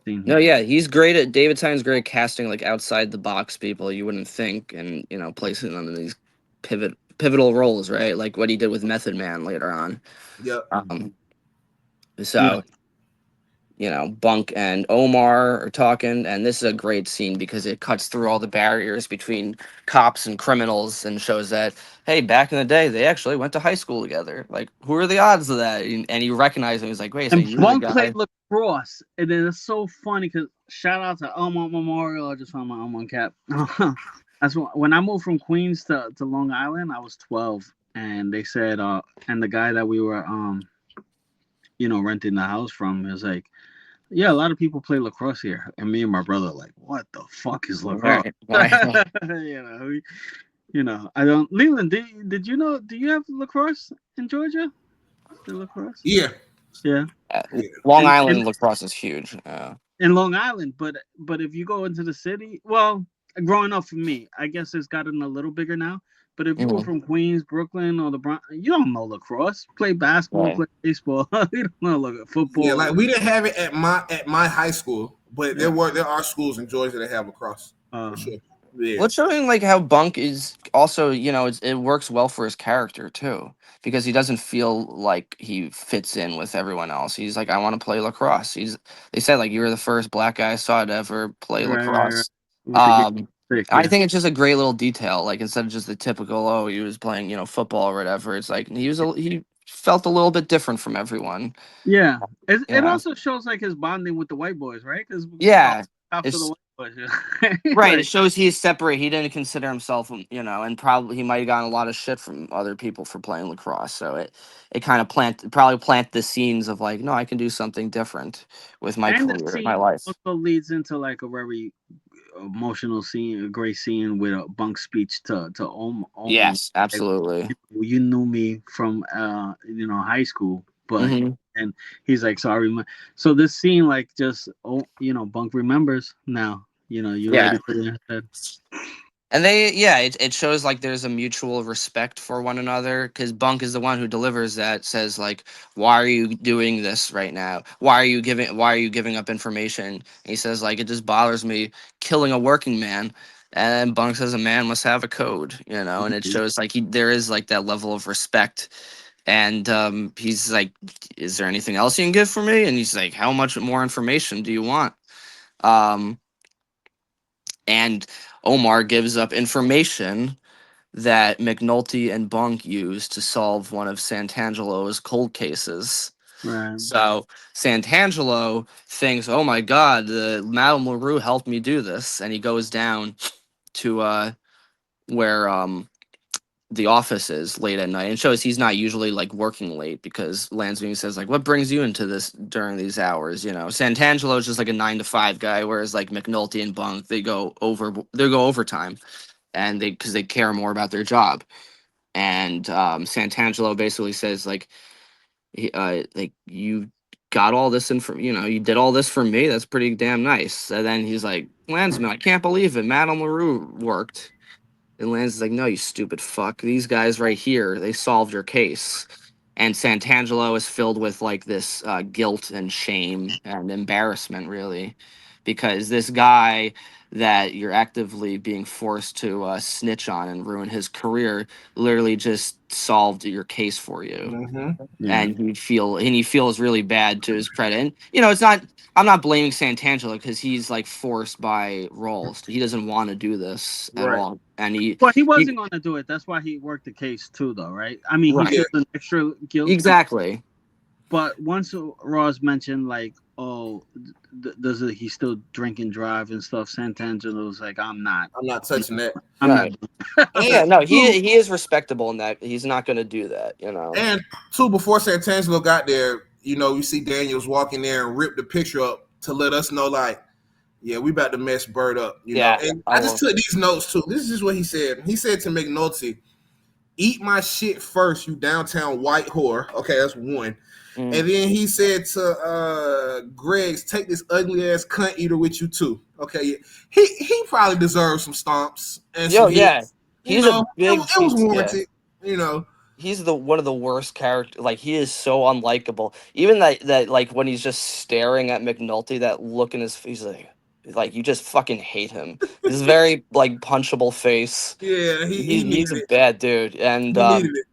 No, yeah, he's great at David Stein's great at casting like outside the box people you wouldn't think, and placing them in these pivotal roles, right? Like what he did with Method Man later on. Yep. Bunk and Omar are talking, and this is a great scene because it cuts through all the barriers between cops and criminals and shows that, hey, back in the day, they actually went to high school together. Like, who are the odds of that? And he recognized him. He's like, wait, so and Bunk played lacrosse, and then it's so funny because shout out to Omar Memorial. I just found my Omar cap. That's when I moved from Queens to Long Island. I was 12, and they said, and the guy that we were, renting the house from is like, yeah, a lot of people play lacrosse here, and me and my brother like, what the fuck is lacrosse? Right. I don't. Leland, did you know? Do you have lacrosse in Georgia? Lacrosse? Yeah. Long Island lacrosse is huge. In Long Island, but if you go into the city, well, growing up for me, I guess it's gotten a little bigger now. But if you were from Queens, Brooklyn, or the Bronx, you don't know lacrosse. Play basketball, play baseball. You don't know football. Yeah, like we didn't have it at my high school, but there are schools in Georgia that have lacrosse. For sure. Yeah. What's showing like how Bunk is also, it works well for his character too, because he doesn't feel like he fits in with everyone else. He's like, I want to play lacrosse. They said like you were the first black guy I saw to ever play lacrosse. I think it's just a great little detail. Like instead of just the typical, he was playing, football or whatever. It's like he felt a little bit different from everyone. Yeah, it also shows like his bonding with the white boys, right? Because after the white boys, right. It shows he's separate. He didn't consider himself, and probably he might have gotten a lot of shit from other people for playing lacrosse. So it kind of plant the scenes of like, no, I can do something different with my career, my life. Also leads into like a very emotional scene, a great scene with a Bunk speech to Omar. Yes, absolutely. Like, you knew me from high school, but and he's like, sorry. So this scene like just Bunk remembers now. You ready for that? And it shows like there's a mutual respect for one another because Bunk is the one who delivers that, says like, why are you doing this right now? Why are you giving up information? And he says like, it just bothers me killing a working man. And Bunk says a man must have a code, and it Mhm. shows like there is like that level of respect. And he's like, is there anything else you can give for me? And he's like, how much more information do you want? Um, and Omar gives up information that McNulty and Bunk used to solve one of Santangelo's cold cases. Right. So Santangelo thinks, "Oh my God, the Madame Leroux helped me do this," and he goes down to where the office is late at night, and shows he's not usually like working late because Lansby says like, "What brings you into this during these hours?" Santangelo is just like a 9 to 5 guy, whereas like McNulty and Bunk they go overtime, and because they care more about their job. And Santangelo basically says like you got all this info, you did all this for me. That's pretty damn nice. And then he's like, Landsman, I can't believe it. Madame Leroux worked. And Lance is like, no, you stupid fuck. These guys right here, they solved your case. And Santangelo is filled with like this guilt and shame and embarrassment, really, because this guy that you're actively being forced to snitch on and ruin his career literally just solved your case for you. Mm-hmm. Yeah. And he feels really bad to his credit. And it's not. I'm not blaming Santangelo because he's like forced by roles. He doesn't want to do this at Right. all, and he Well, he he wasn't going to do it. That's why he worked the case too, though, right? I mean, he right Yeah. feels an extra guilt, exactly. but once Ross mentioned like, oh, he still drink and drive and stuff? Santangelo's like, I'm not. I'm not touching that. I'm not. Right. I'm And Yeah. not. No. two, He is respectable in that he's not going to do that. and two, before Santangelo got there, you see Daniels walking there and rip the picture up to let us know, like, yeah, we about to mess Bird up. Yeah. And I I just love. took these notes too. This is what he said. He said to McNulty, "Eat my shit first, you downtown white whore." Okay, that's one. Mm. And then he said to Greg's, "Take this ugly ass cunt eater with you too." Okay, he probably deserves some stomps and some Yo. Yeah. hits. He's a big It was piece. Yeah. warranted. You know, He's the one of the worst character. Like he is so unlikable. Even that like when he's just staring at McNulty, that look in his face, like you just fucking hate him. His very like punchable face. yeah, he He's needed a it. bad dude, and He needed it.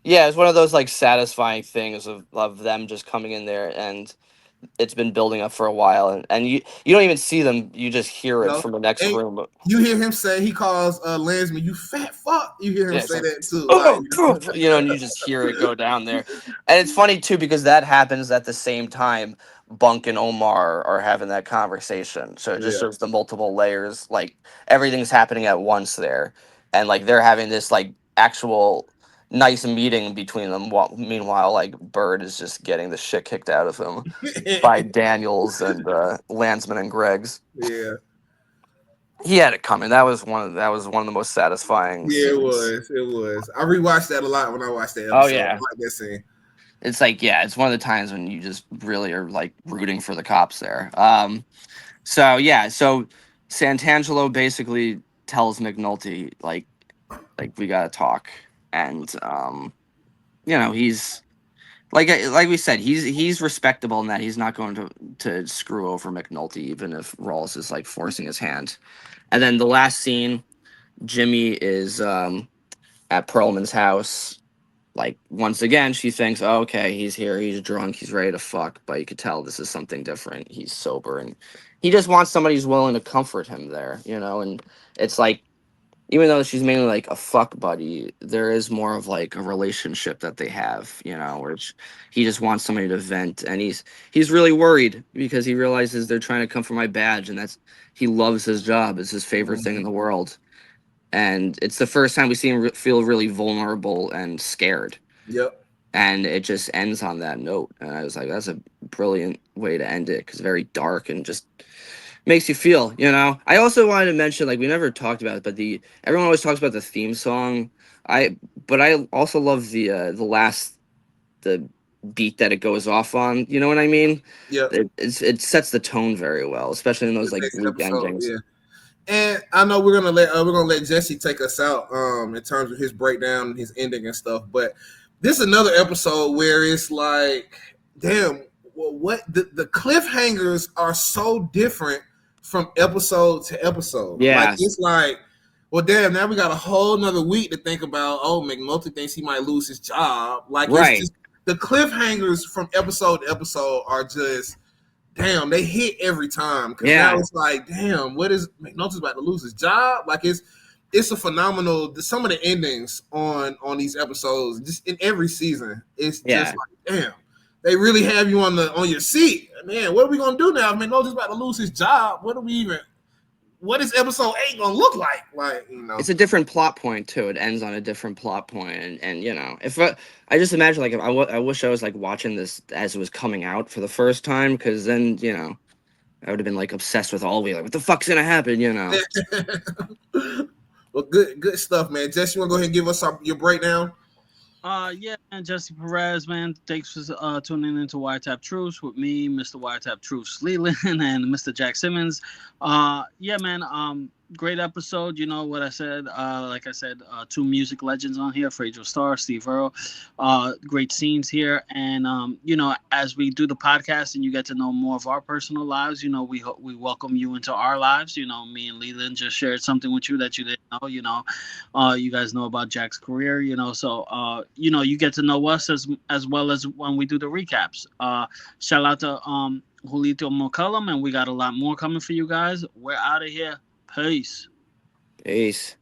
yeah, it's one of those like satisfying things of them just coming in there, and it's been building up for a while, and you don't even see them. You just hear it No, from the next and room. you hear him say he calls Landsman, "You fat fuck." You hear him Yeah, it's say like, that too. Like, oh, and you just hear it go down there. And it's funny too because that happens at the same time Bunk and Omar are having that conversation. So it just yeah, shows the multiple layers, like everything's happening at once there. And like they're having this like actual nice meeting between them. Meanwhile, like Bird is just getting the shit kicked out of him by Daniels and Landsman and Greggs. yeah. He had it coming. That was one of the most satisfying Yeah, it scenes. was. It was. I rewatched that a lot when I watched that Oh episode. I yeah. like that scene. It's like, yeah, it's one of the times when you just really are like rooting for the cops there. So yeah, so Santangelo basically tells McNulty like we gotta talk, and he's like we said, he's respectable in that he's not going to screw over McNulty even if Rawls is like forcing his hand. And then the last scene, Jimmy is at Perlman's house. Like once again, she thinks, oh, okay, he's here, he's drunk, he's ready to fuck, but you could tell this is something different. He's sober, and he just wants somebody who's willing to comfort him there. And it's like, even though she's mainly like a fuck buddy, there is more of like a relationship that they have, which he just wants somebody to vent, and he's really worried because he realizes they're trying to come for my badge, and that's he loves his job, it's his favorite thing in Mhm. the world, and it's the first time we see him feel really vulnerable and scared, Yep. and it just ends on that note. And I was like, that's a brilliant way to end it because very dark and just makes you feel. I also wanted to mention, like, we never talked about it, but the everyone always talks about the theme song. I also love the last the beat that it goes off on. You know what I mean? Yep. It sets the tone very well, especially in The those like next bleak episode. endings. Yeah. And I know we're gonna let Jesse take us out in terms of his breakdown, his ending and stuff. But this is another episode where it's like, damn, well, what the cliffhangers are so different from episode to episode. Like Yeah, it's like, well, damn, now we got a whole nother week to think about. Oh, McNulty thinks he might lose his job. Like it's right. just the cliffhangers from episode to episode are just damn, they hit every time because now Yeah, it's like, damn, what is McNulty's about to lose his job? Like it's a phenomenal. Some of the endings on these episodes, just in every season, it's just yeah. like, damn, they really have you on your seat. Man, what are we gonna do now? If McNulty's about to lose his job, what is episode 8 gonna look like? Like, It's a different plot point too. It ends on a different plot point, and if I just imagine like if I wish I was like watching this as it was coming out for the first time, because then I would have been like obsessed with all of it. Like, what the fuck's gonna happen? Well, good stuff, man. Jess, you wanna go ahead and give us your breakdown? Yeah, man, Jesse Perez, man. Thanks for tuning into Wiretap Truths with me, Mr. Wiretap Truths Leland, and Mr. Jack Simmons. Yeah, man. Great episode. You know what I said. Like I said, two music legends on here: Fredro Starr, Steve Earle. Great scenes here, and as we do the podcast and you get to know more of our personal lives, we welcome you into our lives. Me and Leland just shared something with you that you didn't know. You guys know about Jack's career. So you get to know us as well as when we do the recaps. Shout out to Julito McCullum, and we got a lot more coming for you guys. We're out of here. Peace. Peace.